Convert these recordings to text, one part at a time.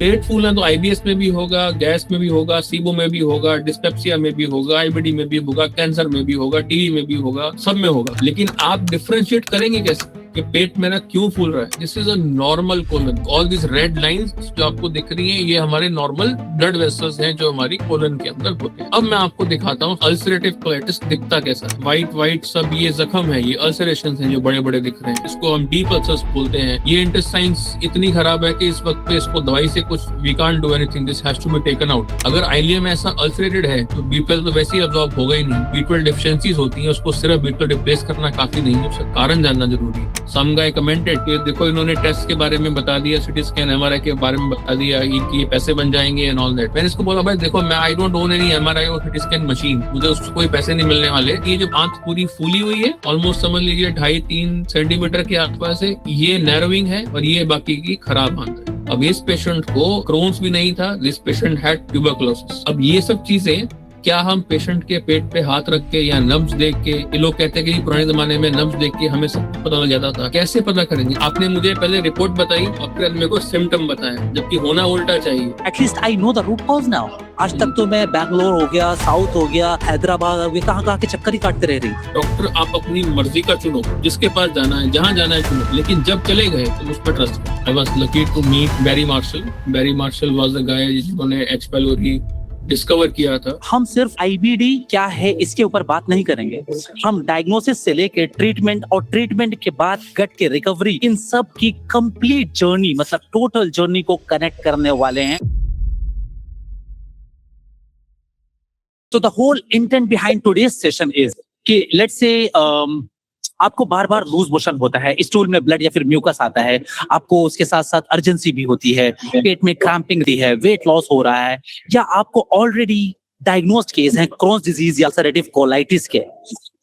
पेट फूलना तो आईबीएस में भी होगा, गैस में भी होगा, सीबो में भी होगा, डिस्पेप्सिया में भी होगा, आईबीडी में भी होगा, कैंसर में भी होगा, टीबी में भी होगा, सब में होगा। लेकिन आप डिफरेंशिएट करेंगे कैसे कि पेट मेरा क्यों फूल रहा है? This is a normal colon. All this red lines जो आपको दिख रही हैं, ये हमारे नॉर्मल ब्लड वेसल्स हैं जो हमारी कोलन के अंदर होते हैं। अब मैं आपको दिखाता हूँ अल्सरेटिव कोलाइटिस दिखता कैसा है। व्हाइट व्हाइट सब ये जख्म है, ये अल्सरेशन हैं जो बड़े बड़े दिख रहे हैं। इसको हम डीप अल्सर्स बोलते हैं। ये इंटेस्टाइन्स इतनी खराब है कि इस वक्त पे इसको दवाई से कुछ we can't do anything, this has to be taken out. अगर आइलियम ऐसा अल्सरेटेड है तो B12 तो वैसे ही अब्सॉर्ब होगा ही नहीं। B12 डिफिशिएंसीज होती हैं, उसको सिर्फ B12 रिप्लेस करना काफी नहीं है, उसका कारण जानना जरूरी है। सम गाय कमेंटेड कि देखो इन्होंने टेस्ट के बारे में बता दिया, सिटी स्कैन एमआरआई के बारे में बता दिया, ये पैसे बन जाएंगे एंड ऑल दैट। मैंने इसको बोला भाई देखो मैं I don't own any MRI और सिटी स्कैन मशीन, मुझे उसको कोई पैसे नहीं मिलने वाले। ये जो आंत पूरी फूली हुई है, ऑलमोस्ट समझ लीजिए 2.5-3 सेंटीमीटर के आसपास है, ये नैरोइंग है और ये बाकी की खराब आंत है। अब इस पेशेंट को क्रोन्स भी नहीं था, दिस पेशेंट हैड ट्यूबरकुलोसिस। अब ये सब चीजें क्या हम पेशेंट के पेट पे हाथ रख के या नब्ज देख के, ये लोग कहते हैं कि पुराने जमाने में नब्ज देख के हमें सब पता लग जाता था, कैसे पता करेंगे? आपने मुझे पहले रिपोर्ट बताई और फिर मेरे को सिम्टम बताया, जबकि होना उल्टा चाहिए। At least I know the root cause now. आज तक तो मैं बैंगलोर हो गया, साउथ हो गया, हैदराबाद हो गया, कहाँ के चक्कर ही काटते रह रही। डॉक्टर आप अपनी मर्जी का चुनो, जिसके पास जाना है, जहाँ जाना है चुनो, लेकिन जब चले गए तो उस पर ट्रस्ट करो। I was lucky to meet Barry Marshall. Barry Marshall was the guy जिन्होंने एच पाइलोरी डिस्कवर किया था। हम सिर्फ आईबीडी क्या है इसके ऊपर बात नहीं करेंगे, हम डायग्नोसिस से लेके ट्रीटमेंट और ट्रीटमेंट के बाद गट के रिकवरी, इन सब की कंप्लीट जर्नी, मतलब टोटल जर्नी को कनेक्ट करने वाले हैं। तो the whole intent behind today's session is कि लेट्स से आपको बार बार लूज मोशन होता है, स्टूल में ब्लड या फिर म्यूकस आता है, आपको उसके साथ साथ अर्जेंसी भी होती है, पेट में क्रैम्पिंग होती है, वेट लॉस हो रहा है, या आपको ऑलरेडी डायग्नोस्ड केस है क्रोन्स डिजीज या अल्सरेटिव कोलाइटिस के।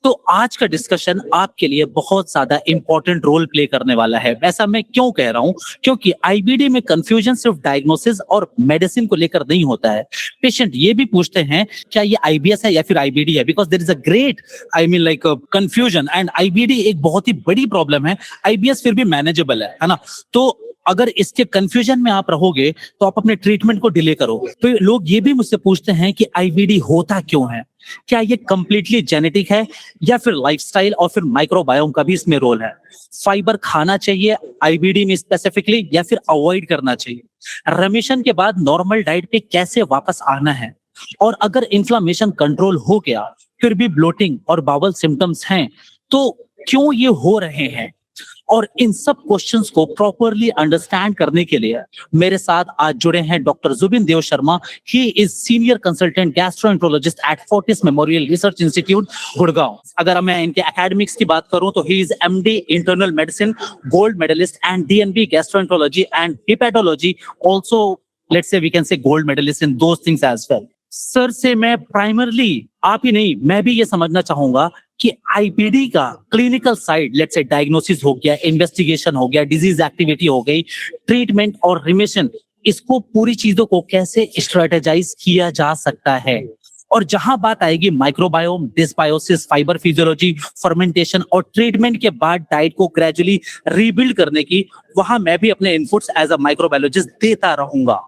तो आज का डिस्कशन आपके लिए बहुत ज्यादा इंपॉर्टेंट रोल प्ले करने वाला है। ऐसा मैं क्यों कह रहा हूं? क्योंकि आईबीडी में कंफ्यूजन सिर्फ डायग्नोसिस और मेडिसिन को लेकर नहीं होता है। पेशेंट ये भी पूछते हैं क्या ये आईबीएस है या फिर आईबीडी है, because there is a great confusion. And IBD एक बहुत ही बड़ी प्रॉब्लम है, आईबीएस फिर भी मैनेजेबल है ना। तो अगर इसके कंफ्यूजन में आप रहोगे तो आप अपने ट्रीटमेंट को डिले करोगे। तो लोग ये भी मुझसे पूछते हैं कि आईबीडी होता क्यों है, क्या ये कंप्लीटली जेनेटिक है या फिर लाइफस्टाइल और फिर माइक्रोबायोम का भी इसमें रोल है? फाइबर खाना चाहिए आईबीडी में स्पेसिफिकली या फिर अवॉइड करना चाहिए? रेमिशन के बाद नॉर्मल डाइट पे कैसे वापस आना है? और अगर इन्फ्लामेशन कंट्रोल हो गया फिर भी ब्लोटिंग और बावल सिम्टम्स हैं तो क्यों ये हो रहे हैं? और इन सब क्वेश्चंस को प्रॉपरली अंडरस्टैंड करने के लिए मेरे साथ आज जुड़े हैं doctor Zubin Dev Sharma. He is senior consultant gastroenterologist at Fortis Memorial Research Institute Gurgaon. अगर मैं इनके एकेडमिक्स की बात करूं तो he is MD internal medicine, gold medalist and DNB gastroenterology and hepatology, also let's say we can say gold medalist in those things as well. Sir से मैं primarily, आप ही नहीं मैं भी ये समझना चाहूंगा कि आईबीडी का clinical side, let's say diagnosis हो गया, इन्वेस्टिगेशन हो गया, डिजीज एक्टिविटी हो गई, ट्रीटमेंट और रिमिशन, इसको पूरी चीजों को कैसे स्ट्रेटेजाइज किया जा सकता है? और जहां बात आएगी microbiome, dysbiosis, fibre physiology, fermentation और ट्रीटमेंट के बाद डाइट को ग्रेजुअली रीबिल्ड करने की, वहां मैं भी अपने इनपुट्स एज अ माइक्रोबायोलॉजिस्ट देता रहूंगा।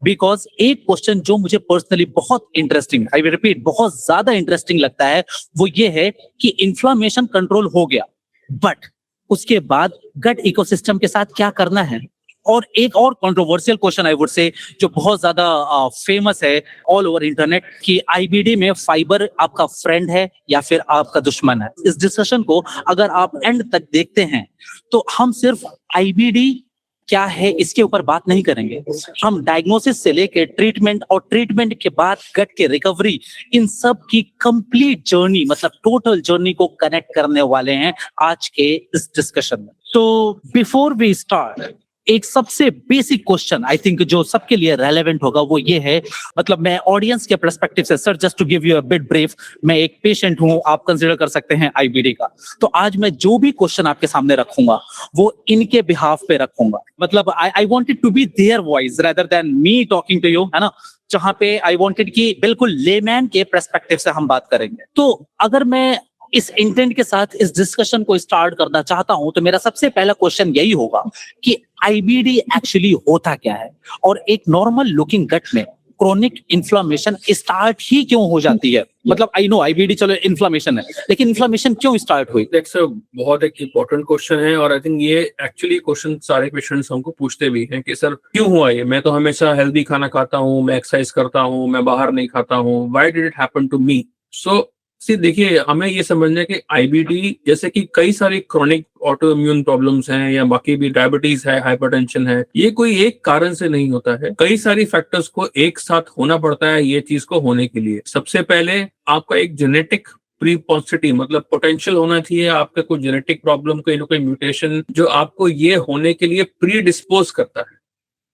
बिकॉज एक क्वेश्चन जो मुझे पर्सनली बहुत इंटरेस्टिंग, आई विल रिपीट, बहुत ज्यादा इंटरेस्टिंग लगता है, वो ये है कि इन्फ्लामेशन कंट्रोल हो गया बट उसके बाद गट इकोसिस्टम के साथ क्या करना है? और एक और controversial question I would say जो बहुत ज्यादा फेमस है ऑल ओवर इंटरनेट, कि आईबीडी में फाइबर आपका फ्रेंड है या फिर आपका दुश्मन है। इस डिस्कशन को अगर आप एंड तक देखते हैं तो हम सिर्फ आईबीडी क्या है इसके ऊपर बात नहीं करेंगे, हम डायग्नोसिस से लेके ट्रीटमेंट और ट्रीटमेंट के बाद गट के रिकवरी, इन सब की कंप्लीट जर्नी, मतलब टोटल जर्नी को कनेक्ट करने वाले हैं आज के इस डिस्कशन में। तो बिफोर वी स्टार्ट, एक सबसे बेसिक क्वेश्चन आई थिंक जो सबके लिए रेलेवेंट होगा वो ये है, मतलब मैं ऑडियंस के पर्सपेक्टिव से, sir just to give you a bit brief, मैं एक पेशेंट हूं, आप कंसीडर कर सकते हैं आईबीडी का। तो आज मैं जो भी क्वेश्चन आपके सामने रखूंगा वो इनके बिहाफ पे रखूंगा, मतलब I wanted to be their voice rather than me talking to you, है ना, जहां पे आई वांटेड कि बिल्कुल लेमैन के पर्सपेक्टिव से हम बात करेंगे। तो अगर मैं इस इंटेंट के साथ इस डिस्कशन को स्टार्ट करना चाहता हूं, तो मेरा सबसे पहला क्वेश्चन यही होगा कि आईबीडी एक्चुअली होता क्या है, और एक नॉर्मल लुकिंग गट में क्रोनिक इन्फ्लामेशन स्टार्ट ही क्यों हो जाती है? मतलब आई नो आईबीडी चलो इन्फ्लामेशन है, लेकिन इन्फ्लामेशन क्यों स्टार्ट हुई? दैट्स अ बहुत एक इम्पोर्टेंट क्वेश्चन है, और आई थिंक ये एक्चुअली क्वेश्चन सारे पेशेंट्स हमको पूछते भी हैं कि सर क्यों हुआ ये, मैं तो हमेशा हेल्दी खाना खाता हूँ, मैं एक्सरसाइज करता हूँ, मैं बाहर नहीं खाता हूँ, why did it happen to me? So देखिए, हमें ये समझना है कि आईबीडी जैसे कि कई सारी क्रोनिक ऑटो इम्यून प्रॉब्लम्स हैं, या बाकी भी डायबिटीज है, हाइपरटेंशन है, ये कोई एक कारण से नहीं होता है। कई सारी फैक्टर्स को एक साथ होना पड़ता है ये चीज को होने के लिए। सबसे पहले आपका एक जेनेटिक प्रीपॉन्सिटी मतलब पोटेंशियल होना चाहिए, आपका कोई जेनेटिक प्रॉब्लम, कोई म्यूटेशन जो आपको ये होने के लिए प्री डिस्पोज करता है।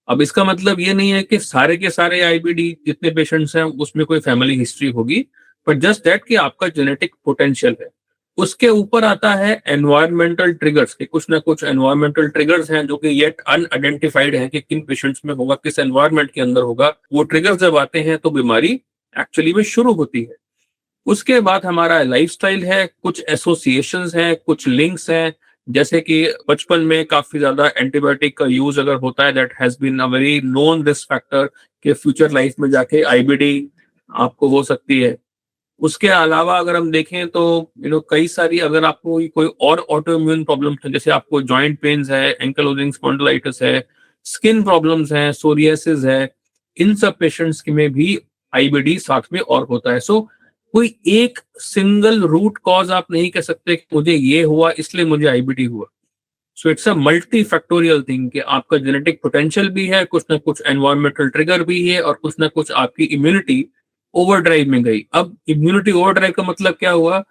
अब इसका मतलब ये नहीं है कि सारे के सारे आईबीडी जितने पेशेंट्स हैं उसमें कोई फैमिली हिस्ट्री होगी, बट जस्ट दैट कि आपका जेनेटिक पोटेंशियल है। उसके ऊपर आता है एनवायरमेंटल ट्रिगर्स, कि कुछ ना कुछ एनवायरमेंटल ट्रिगर्स हैं जो कि येट अनआइडेंटिफाइड है कि किन पेशेंट्स में होगा, किस एनवायरमेंट के अंदर होगा। वो ट्रिगर्स जब आते हैं तो बीमारी एक्चुअली में शुरू होती है। उसके बाद हमारा लाइफस्टाइल है, कुछ एसोसिएशंस हैं, कुछ लिंक्स हैं, जैसे कि बचपन में काफी ज्यादा एंटीबायोटिक का यूज अगर होता है, that has been a very known risk factor कि फ्यूचर लाइफ में जाके आईबीडी आपको हो सकती है। उसके अलावा अगर हम देखें तो कई सारी, अगर आपको कोई और ऑटो इम्यून प्रॉब्लम है, जैसे आपको जॉइंट पेन्स है, एंकलोजिंग स्पॉन्डिलाइटिस है, स्किन प्रॉब्लम्स हैं, सोरियासिस है, इन सब पेशेंट्स में भी आईबीडी साथ में और होता है। सो कोई एक सिंगल रूट कॉज आप नहीं कह सकते कि मुझे ये हुआ इसलिए मुझे आईबीडी हुआ। So it's a multi factorial thing कि आपका जेनेटिक पोटेंशियल भी है, कुछ ना कुछ एनवायरमेंटल ट्रिगर भी है, और कुछ ना कुछ आपकी इम्यूनिटी ओवरड्राइव में गई। अब इम्यूनिटी ओवरड्राइव का मतलब क्या हुआ?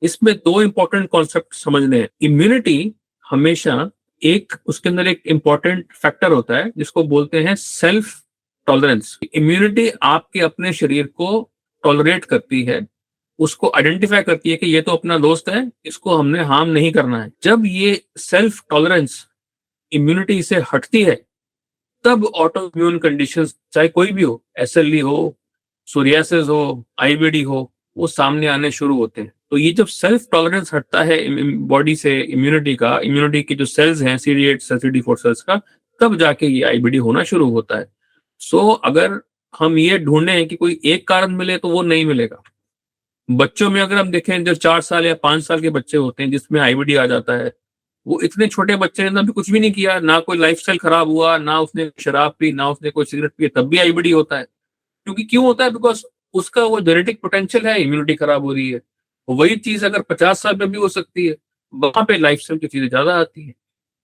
इसमें दो इंपॉर्टेंट कॉन्सेप्ट समझने हैं। इम्यूनिटी हमेशा उसके अंदर एक इंपॉर्टेंट फैक्टर होता है जिसको बोलते हैं सेल्फ टॉलरेंस। इम्यूनिटी आपके अपने शरीर को टॉलरेट करती है, उसको आइडेंटिफाई करती है कि ये तो अपना दोस्त है, इसको हमने हार्म नहीं करना है। जब ये सेल्फ टॉलरेंस इम्यूनिटी से हटती है, तब ऑटो इम्यून कंडीशंस चाहे कोई भी हो, एसएलई हो, सोरियासिस हो, आईबीडी हो, वो सामने आने शुरू होते हैं। तो ये जब सेल्फ टॉलरेंस हटता है बॉडी से इम्यूनिटी की जो सेल्स हैं CD8 सेल, CD4 सेल्स का, तब जाके ये आईबीडी होना शुरू होता है। सो अगर हम ये ढूंढे कि कोई एक कारण मिले तो वो नहीं मिलेगा। बच्चों में अगर हम देखें, जो 4 साल या 5 साल के बच्चे होते हैं जिसमें आईबीडी आ जाता है, वो इतने छोटे बच्चे ने अभी कुछ भी नहीं किया, ना कोई लाइफस्टाइल खराब हुआ, ना उसने शराब पी, ना उसने कोई सिगरेट पी, तब भी आईबीडी होता है। क्योंकि क्यों होता है? बिकॉज उसका वो जेनेटिक पोटेंशियल है, इम्यूनिटी खराब हो रही है। वही चीज अगर 50 साल में भी हो सकती है, वहां पे लाइफस्टाइल की चीजें ज्यादा आती है।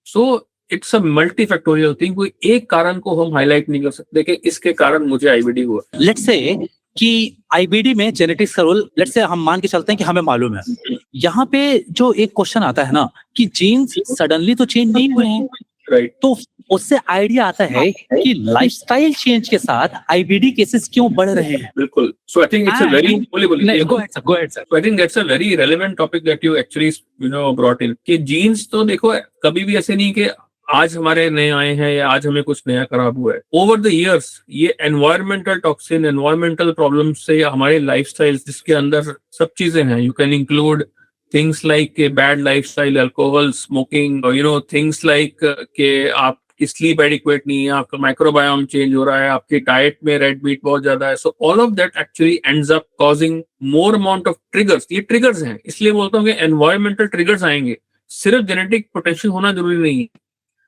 So it's a multi factorial thing. कोई एक कारण को हम हाईलाइट नहीं कर सकते कि इसके कारण मुझे आईबीडी हुआ। लेट्स से कि आईबीडी में जेनेटिक्स का रोल, लेट्स से हम मान के चलते हैं कि हमें मालूम है। यहाँ पे जो एक क्वेश्चन आता है ना कि जीन्स सडनली तो चेंज नहीं हुए हैं, राइट? तो उससे आइडिया आता है कि लाइफस्टाइल चेंज के साथ आईबीडी केसेस क्यों बढ़ रहे हैं। बिल्कुल। So I think it's a very go ahead sir. So I think that's a very relevant topic that you actually brought in कि जीन्स तो देखो कभी भी ऐसे नहीं कि आज हमारे नए आए हैं या आज हमें कुछ नया खराब हुआ है। ओवर द इयर्स ये एनवायरमेंटल टॉक्सिन, एनवायरमेंटल प्रॉब्लम से हमारे लाइफस्टाइल जिसके अंदर सब चीजें हैं, you can include things like bad lifestyle, alcohol, smoking, things like कि आप स्लीप एडिक्वेट नहीं है, आपका माइक्रोबायोम चेंज हो रहा है, आपकी डाइट में रेड मीट बहुत ज्यादा है। So all of that actually ends up causing more amount of triggers. ये ट्रिगर्स हैं, इसलिए बोलता हूँ कि एनवायरमेंटल ट्रिगर्स आएंगे, सिर्फ जेनेटिक पोटेंशियल होना जरूरी नहीं है।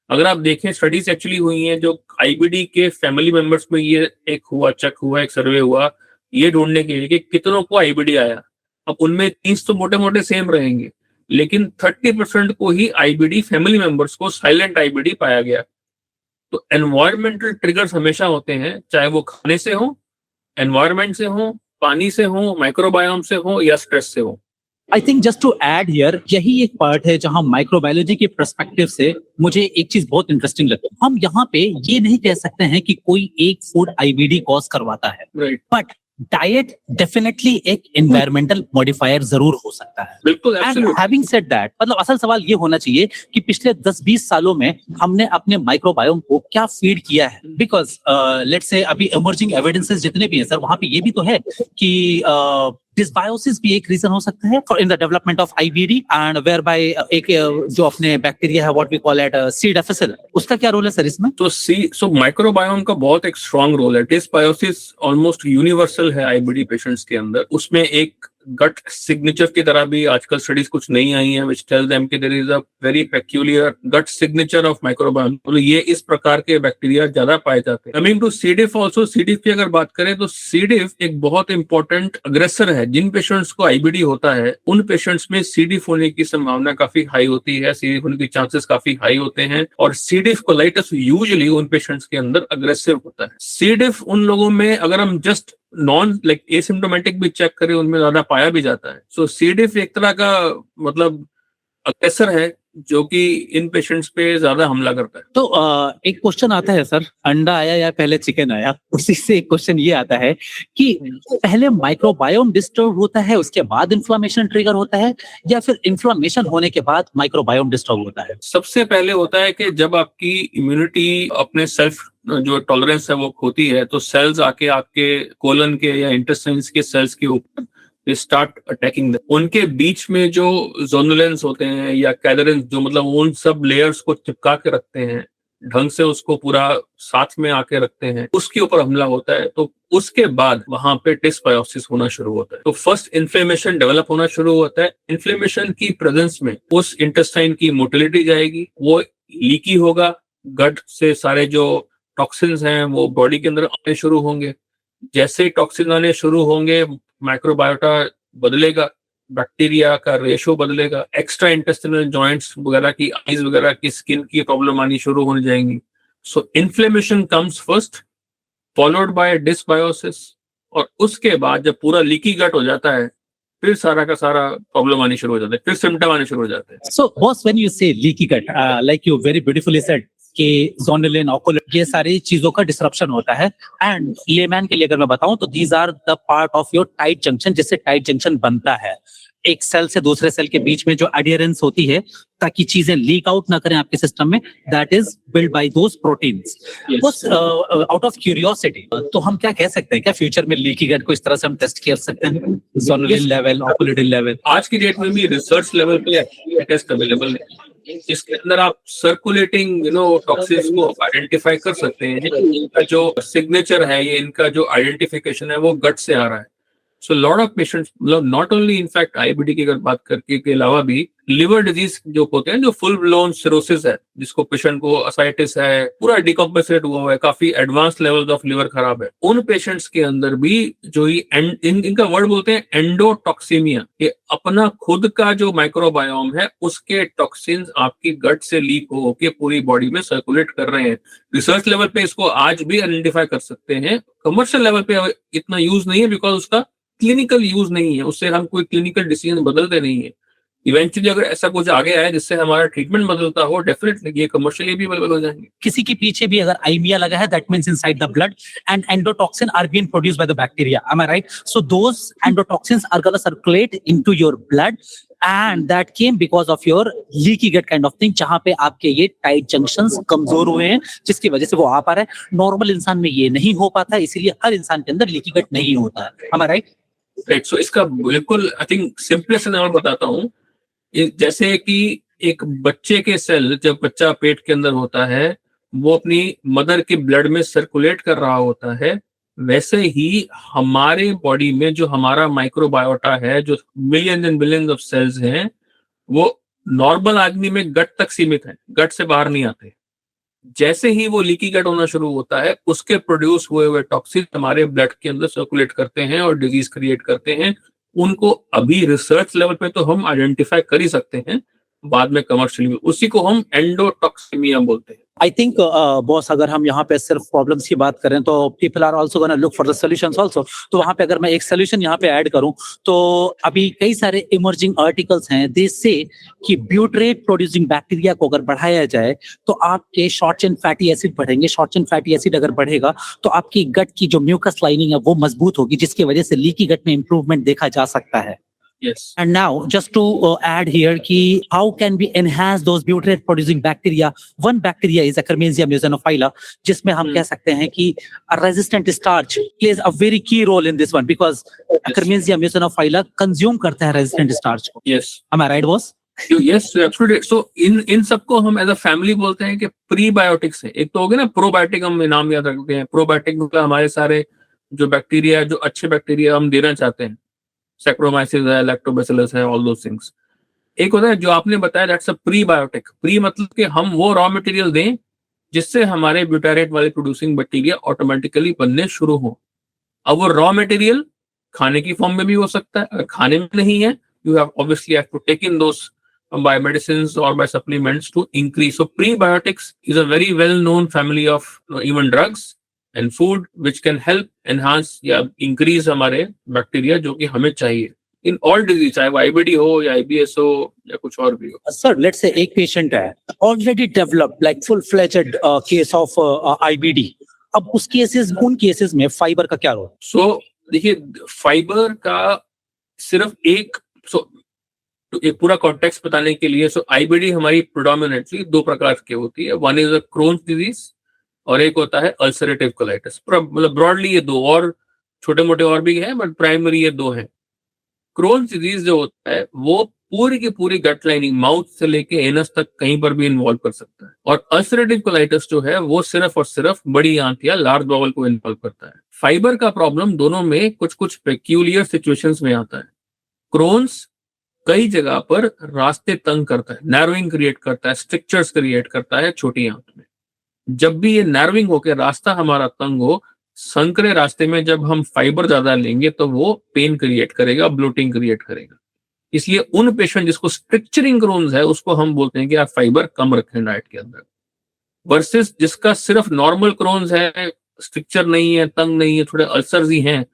अगर आप देखें, स्टडीज एक्चुअली हुई हैं जो आईबीडी के फैमिली मेंबर्स में, ये एक सर्वे हुआ ये ढूंढने के लिए कि कितनों को आईबीडी आया। अब उनमें 30 तो मोटे मोटे सेम रहेंगे, लेकिन 30% को ही आईबीडी, फैमिली मेंबर्स को साइलेंट आईबीडी पाया गया। तो एनवायरमेंटल ट्रिगर्स हमेशा होते हैं, चाहे वो खाने से हो, एनवायरमेंट से हो, पानी से हो, माइक्रोबायोम से हो या स्ट्रेस से हो। I think just to add here, यही एक पार्ट है जहां माइक्रोबायोलॉजी के पर्सपेक्टिव से मुझे एक चीज बहुत इंटरेस्टिंग लगती है। हम यहाँ पे ये नहीं कह सकते हैं कि कोई एक फूड आईबीडी कॉज करवाता है, राइट? बट डाइट डेफिनेटली एक एनवायरमेंटल मॉडिफायर जरूर हो सकता है। बिल्कुल। एंड हैविंग सेड दैट, मतलब असल सवाल ये होना चाहिए कि पिछले 10-20 सालों में हमने अपने माइक्रोबायोम को क्या फीड किया है। बिकॉज लेट्स से अभी इमर्जिंग एविडेंसेस जितने भी हैं सर, वहां पे ये भी तो है कि डिस्बायोसिस भी एक रीजन हो सकता है for in the development of IBD and whereby एक जो अपने बैक्टीरिया है what we call it C difficile, उसका क्या रोल है सर इसमें? तो माइक्रोबायोम का बहुत एक स्ट्रांग रोल है। डिस्बायोसिस ऑलमोस्ट यूनिवर्सल है आईबीडी पेशेंट्स के अंदर। उसमें एक गट सिग्नेचर की तरह भी आजकल स्टडीज कुछ नई आई हैं व्हिच टेल देम कि there is a very peculiar gut signature of microbiome. तो ये इस प्रकार के बैक्टीरिया ज्यादा पाए जाते हैं। Coming to C diff also, C diff की अगर बात करें तो सी डिफ एक बहुत इंपॉर्टेंट अग्रेसर है। जिन पेशेंट्स को आईबीडी होता है उन पेशेंट्स में सी डिफ होने की संभावना काफी हाई होती है, सी डिफ होने के चांसेस काफी हाई होते हैं। और सी डिफ कोलाइटिस यूजुअली उन पेशेंट्स के अंदर अग्रेसिव होता है। सी डिफ उन लोगों में अगर हम जस्ट नॉन लाइक एसिम्प्टोमेटिक भी चेक करें उनमें ज्यादा पाया भी जाता है। सो सी डिफ एक तरह का मतलब अग्रेसर है जो कि इन पेशेंट्स पे ज्यादा हमला करता है। तो एक क्वेश्चन आता है सर, अंडा आया या पहले चिकन आया? उसी से एक क्वेश्चन ये आता है कि पहले माइक्रोबायोम डिस्टर्ब होता है उसके बाद इन्फ्लेमेशन ट्रिगर होता है, या फिर इन्फ्लेमेशन होने के बाद माइक्रोबायोम डिस्टर्ब होता है? सबसे पहले होता है कि जब आपकी इम्यूनिटी अपने सेल्फ जो टॉलरेंस है वो खोती है, तो सेल्स आके आपके कोलन के या इंटेस्टाइन्स के सेल्स के ऊपर स्टार्ट अटैकिंग। उनके बीच में जो जोनुलेंस होते हैं या कैलरेंस, जो मतलब उन सब लेयर्स को चिपका के रखते हैं, ढंग से उसको पूरा साथ में आके रखते हैं, उसके ऊपर हमला होता है। तो उसके बाद वहां पे डिस्बायोसिस होना शुरू होता है। तो फर्स्ट इन्फ्लेमेशन डेवलप होना शुरू होता है। इन्फ्लेमेशन की प्रेजेंस में उस इंटेस्टाइन की मोटिलिटी जाएगी, वो लीकी होगा, गट से सारे जो टॉक्सिन्स हैं वो बॉडी के अंदर आने शुरू होंगे। जैसे ही टॉक्सिन आने शुरू होंगे माइक्रोबायोटा बदलेगा, बैक्टीरिया का रेशो बदलेगा, एक्स्ट्रा इंटेस्टिनल जॉइंट्स वगैरह की, आईज वगैरह की, स्किन की प्रॉब्लम आनी शुरू होने जाएंगी। So inflammation comes first followed by dysbiosis, और उसके बाद जब पूरा लीकी गट हो जाता है फिर सारा का सारा प्रॉब्लम आनी शुरू हो जाता है, फिर सिम्टम आने शुरू हो जाते हैं। So boss, when you say leaky gut, like you very beautifully said कि zonulin, oculin, ये सारी चीजों का डिसरप्शन होता है। एंड लेमैन के लिए अगर मैं बताऊं तो these are the part of your tight junction, जिससे टाइट जंक्शन बनता है एक सेल से दूसरे सेल के बीच में जो एडियरेंस होती है ताकि चीजें लीक आउट ना करें आपके सिस्टम में, that is build by those proteins. बस आउट ऑफ क्यूरियोसिटी, तो हम क्या कह सकते हैं, क्या फ्यूचर में लीकी गट को इस तरह से हम टेस्ट कर सकते हैं, zonulin लेवल, oculin लेवल? आज की डेट में भी रिसर्च लेवल पे टेस्ट अवेलेबल है जिसके अंदर आप सर्कुलेटिंग टॉक्सिन्स को आइडेंटिफाई कर सकते हैं। इनका जो सिग्नेचर है, ये इनका जो आइडेंटिफिकेशन है वो गट से आ रहा है। सो लॉट ऑफ पेशेंट्स, मतलब नॉट ओनली इनफैक्ट आईबीडी की अगर बात करके के अलावा भी लिवर डिजीज जो होते हैं, जो फुल ब्लोन सिरोसिस है, जिसको पेशेंट को असाइटिस है, पूरा डिकम्पेसेट हुआ है, काफी एडवांस लेवल्स ऑफ लिवर खराब है, उन पेशेंट्स के अंदर भी जो इनका वर्ड बोलते हैं एंडोटॉक्सीमिया, ये अपना खुद का जो माइक्रोबायोम है उसके टॉक्सिन्स आपकी गट से लीक होकर पूरी बॉडी में सर्कुलेट कर रहे हैं। रिसर्च लेवल पे इसको आज भी आइडेंटिफाई कर सकते हैं। कमर्शियल लेवल पे इतना यूज नहीं है बिकॉज उसका क्लिनिकल यूज नहीं है, उससे हम कोई क्लिनिकल डिसीजन बदलते नहीं है। इवेंचुअली अगर ऐसा कुछ आगे आए जिससे हमारा ट्रीटमेंट बदलता हो, डेफिनेटली ये कमर्शियली भी अवेलेबल हो जाएंगे। किसी के पीछे भी अगर आइमिया लगा है, that means inside the blood and endotoxin are being produced by the bacteria, am I right? So those endotoxins are gonna circulate into your blood and that came because of your leaky gut kind of thing, जहां पे आपके ये tight junctions कमजोर हुए हैं जिसकी वजह से वो आ पा रहा है। नॉर्मल इंसान में ये नहीं हो पाता, इसीलिए हर इंसान के अंदर लीकी गट नहीं होता है, am I right? राइट। सो इसका बिल्कुल आई थिंक सिंपलेस्ट एग्जांपल बताता हूँ। जैसे कि एक बच्चे के सेल, जब बच्चा पेट के अंदर होता है वो अपनी मदर के ब्लड में सर्कुलेट कर रहा होता है, वैसे ही हमारे बॉडी में जो हमारा माइक्रोबायोटा है, जो million and billions of cells हैं, वो नॉर्मल आदमी में गट तक सीमित है, गट से बाहर नहीं आते। जैसे ही वो लीकी गट होना शुरू होता है, उसके प्रोड्यूस हुए टॉक्सिन हमारे ब्लड के अंदर सर्कुलेट करते हैं और डिजीज क्रिएट करते हैं। उनको अभी रिसर्च लेवल पे तो हम आइडेंटिफाई कर ही सकते हैं, बाद में कमर्शियली उसी को हम एंडोटॉक्सीमिया बोलते हैं। आई थिंक बॉस, अगर हम यहाँ पे सिर्फ प्रॉब्लम्स की बात करें तो people are also gonna look for the solutions also. तो वहां पे अगर मैं एक सॉल्यूशन यहाँ पे ऐड करूं तो अभी कई सारे इमर्जिंग आर्टिकल्स हैं, दे से कि ब्यूटरेट प्रोड्यूसिंग बैक्टीरिया को अगर बढ़ाया जाए तो आपके शॉर्ट चेन फैटी एसिड बढ़ेंगे। शॉर्ट चेन फैटी एसिड अगर बढ़ेगा तो आपकी गट की जो म्यूकस लाइनिंग है वो मजबूत होगी, जिसकी वजह से लीकी गट में इंप्रूवमेंट देखा जा सकता है। Yes. And now, just to add here, ki how can we enhance those butyrate producing bacteria? One bacteria is Akkermansia mucinophila, जिसमें हम कह सकते हैं कि a resistant starch plays a very key role in this one because Akkermansia mucinophila consume करता है resistant starch को. Yes. Am I right, boss? Yes, absolutely. So इन सबको हम एज अ फैमिली बोलते हैं कि प्रीबायोटिक्स है. एक तो हो गया ना प्रोबायोटिक, हम नाम याद रखते हैं. प्रोबायोटिक मतलब हमारे सारे जो बैक्टीरिया, जो अच्छे बैक्टीरिया हम देना चाहते हैं, सैक्रोमाइसिस है, लैक्टोबैसिलस है, ऑल दोस थिंग्स. एक होता है जो आपने बताया, दैट्स अ प्रीबायोटिक. प्री मतलब कि हम वो रॉ मटेरियल दें जिससे हमारे ब्यूटारेट वाले प्रोड्यूसिंग बैक्टीरिया ऑटोमेटिकली बनने शुरू हो. अब वो रॉ मटेरियल खाने की फॉर्म में भी हो सकता है. अगर खाने में नहीं है, you have obviously have to take in those by medicines or by supplements to increase. So prebiotics is a very well known family of even drugs and food which can help enhance या increase हमारे bacteria जो कि हमें चाहिए in all disease, चाहे वो IBD हो या IBS हो या कुछ और भी हो. Sir, let's say एक patient है already developed like full-fledged case of IBD. अब उस cases, उन cases में फाइबर का क्या रोल? So देखिए, फाइबर का सिर्फ एक तो एक पूरा कॉन्टेक्स्ट बताने के लिए, सो आईबीडी हमारी प्रोडोमिनेटली दो प्रकार की होती है. One is a Crohn's disease और एक होता है अल्सरेटिव कोलाइटिस. मतलब ब्रॉडली ये दो, और छोटे मोटे और भी हैं बट प्राइमरी ये दो हैं. क्रोन्स डिजीज जो होता है वो पूरी की पूरी गट लाइनिंग माउथ से लेके एनस तक कहीं पर भी इन्वॉल्व कर सकता है. और अल्सरेटिव कोलाइटिस जो है वो सिर्फ और सिर्फ बड़ी आंत या लार्ज बाउल को इन्वॉल्व करता है. फाइबर का प्रॉब्लम दोनों में कुछ कुछ पेक्यूलियर सिचुएशंस में आता है. क्रोन्स कई जगह पर रास्ते तंग करता है, नैरोइंग क्रिएट करता है, स्ट्रिक्चर्स क्रिएट करता है छोटी आंत में. जब भी ये नैरोइंग होकर रास्ता हमारा तंग हो, संकरे रास्ते में जब हम फाइबर ज्यादा लेंगे तो वो पेन क्रिएट करेगा, ब्लोटिंग क्रिएट करेगा. इसलिए उन पेशेंट जिसको स्ट्रिक्चरिंग क्रोन्स है उसको हम बोलते हैं कि आप फाइबर कम रखें डाइट के अंदर, वर्सेस जिसका सिर्फ नॉर्मल क्रोन्स है, स्ट्रिक्चर नहीं है, तंग नहीं है, थोड़े अल्सर्स ही हैं,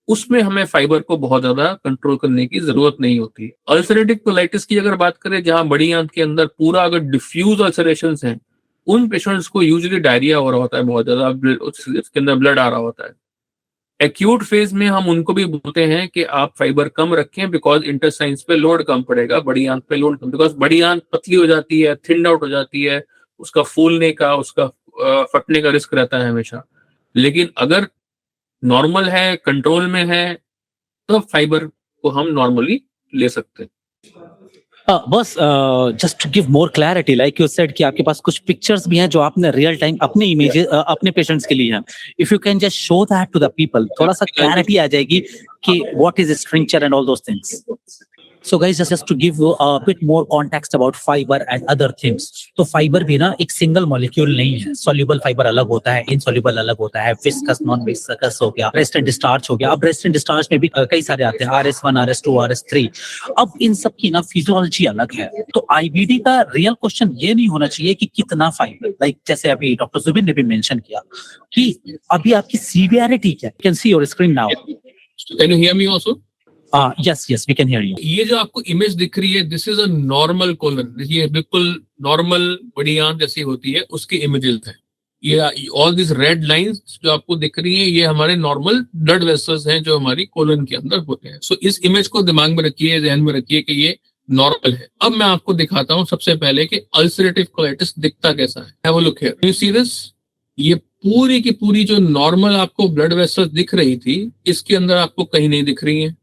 उसमें हमें फाइबर को बहुत ज्यादा कंट्रोल करने की जरूरत नहीं होती. अल्सरेटिव कोलाइटिस की अगर बात करें, जहां बड़ी आंत के अंदर पूरा अगर डिफ्यूज अल्सरेशंस हैं, उन पेशेंट्स को यूजुअली डायरिया हो रहा होता है, बहुत ज्यादा उसके अंदर ब्लड आ रहा होता है. एक्यूट फेज में हम उनको भी बोलते हैं कि आप फाइबर कम रखें बिकॉज इंटेस्टाइन्स पे लोड कम पड़ेगा, बड़ी आंत पे लोड कम, बिकॉज बड़ी आंत पतली हो जाती है, थिन्ड आउट हो जाती है, उसका फूलने का, उसका फटने का रिस्क रहता है हमेशा. लेकिन अगर नॉर्मल है, कंट्रोल में है, तो फाइबर को हम नॉर्मली ले सकते हैं. बस just to give more clarity, like you said कि आपके पास कुछ पिक्चर्स भी हैं जो आपने रियल टाइम अपने इमेजेस अपने पेशेंट्स के लिए हैं. If you can just show that to the people, थोड़ा सा क्लैरिटी आ जाएगी कि what is structure and all those things. So guys, just to give you a bit more context about fiber and other things. तो fibre भी ना एक single molecule नहीं है. सॉल्युबल फाइबर अलग होता है, इनसॉल्युबल अलग होता है, विस्कस, नॉन विस्कस हो गया, रेस्टेंट स्टार्च हो गया. अब रेस्टेंट स्टार्च में भी कई सारे आते हैं, RS1, RS2, RS3. अब इन सब की ना फिजियोलॉजी अलग है. तो आईबीडी का रियल क्वेश्चन ये नहीं होना चाहिए कि कितना फाइबर, लाइक जैसे अभी डॉक्टर जुबिन ने भी मेंशन किया कि अभी आपकी सीवियरिटी क्या है. You can see your screen now. Can you hear me also? Yes, we can hear you. ये जो आपको इमेज दिख रही है, this is a normal colon. ये बिल्कुल नॉर्मल बड़ी आंत जैसी होती है, उसकी इमेजेस है. ये ऑल दिस रेड लाइंस जो आपको दिख रही है, ये हमारे नॉर्मल ब्लड वेसल्स हैं जो हमारी कोलन के अंदर होते हैं. सो इस इमेज को दिमाग में रखिए, ध्यान में रखिए कि ये नॉर्मल है. अब मैं आपको दिखाता हूँ सबसे पहले कि अल्सरेटिव कोलाइटिस दिखता कैसा है. Have a look here, you see this. ये पूरी की पूरी जो नॉर्मल आपको ब्लड वेसल्स दिख रही थी, इसके अंदर आपको कहीं नहीं दिख रही है.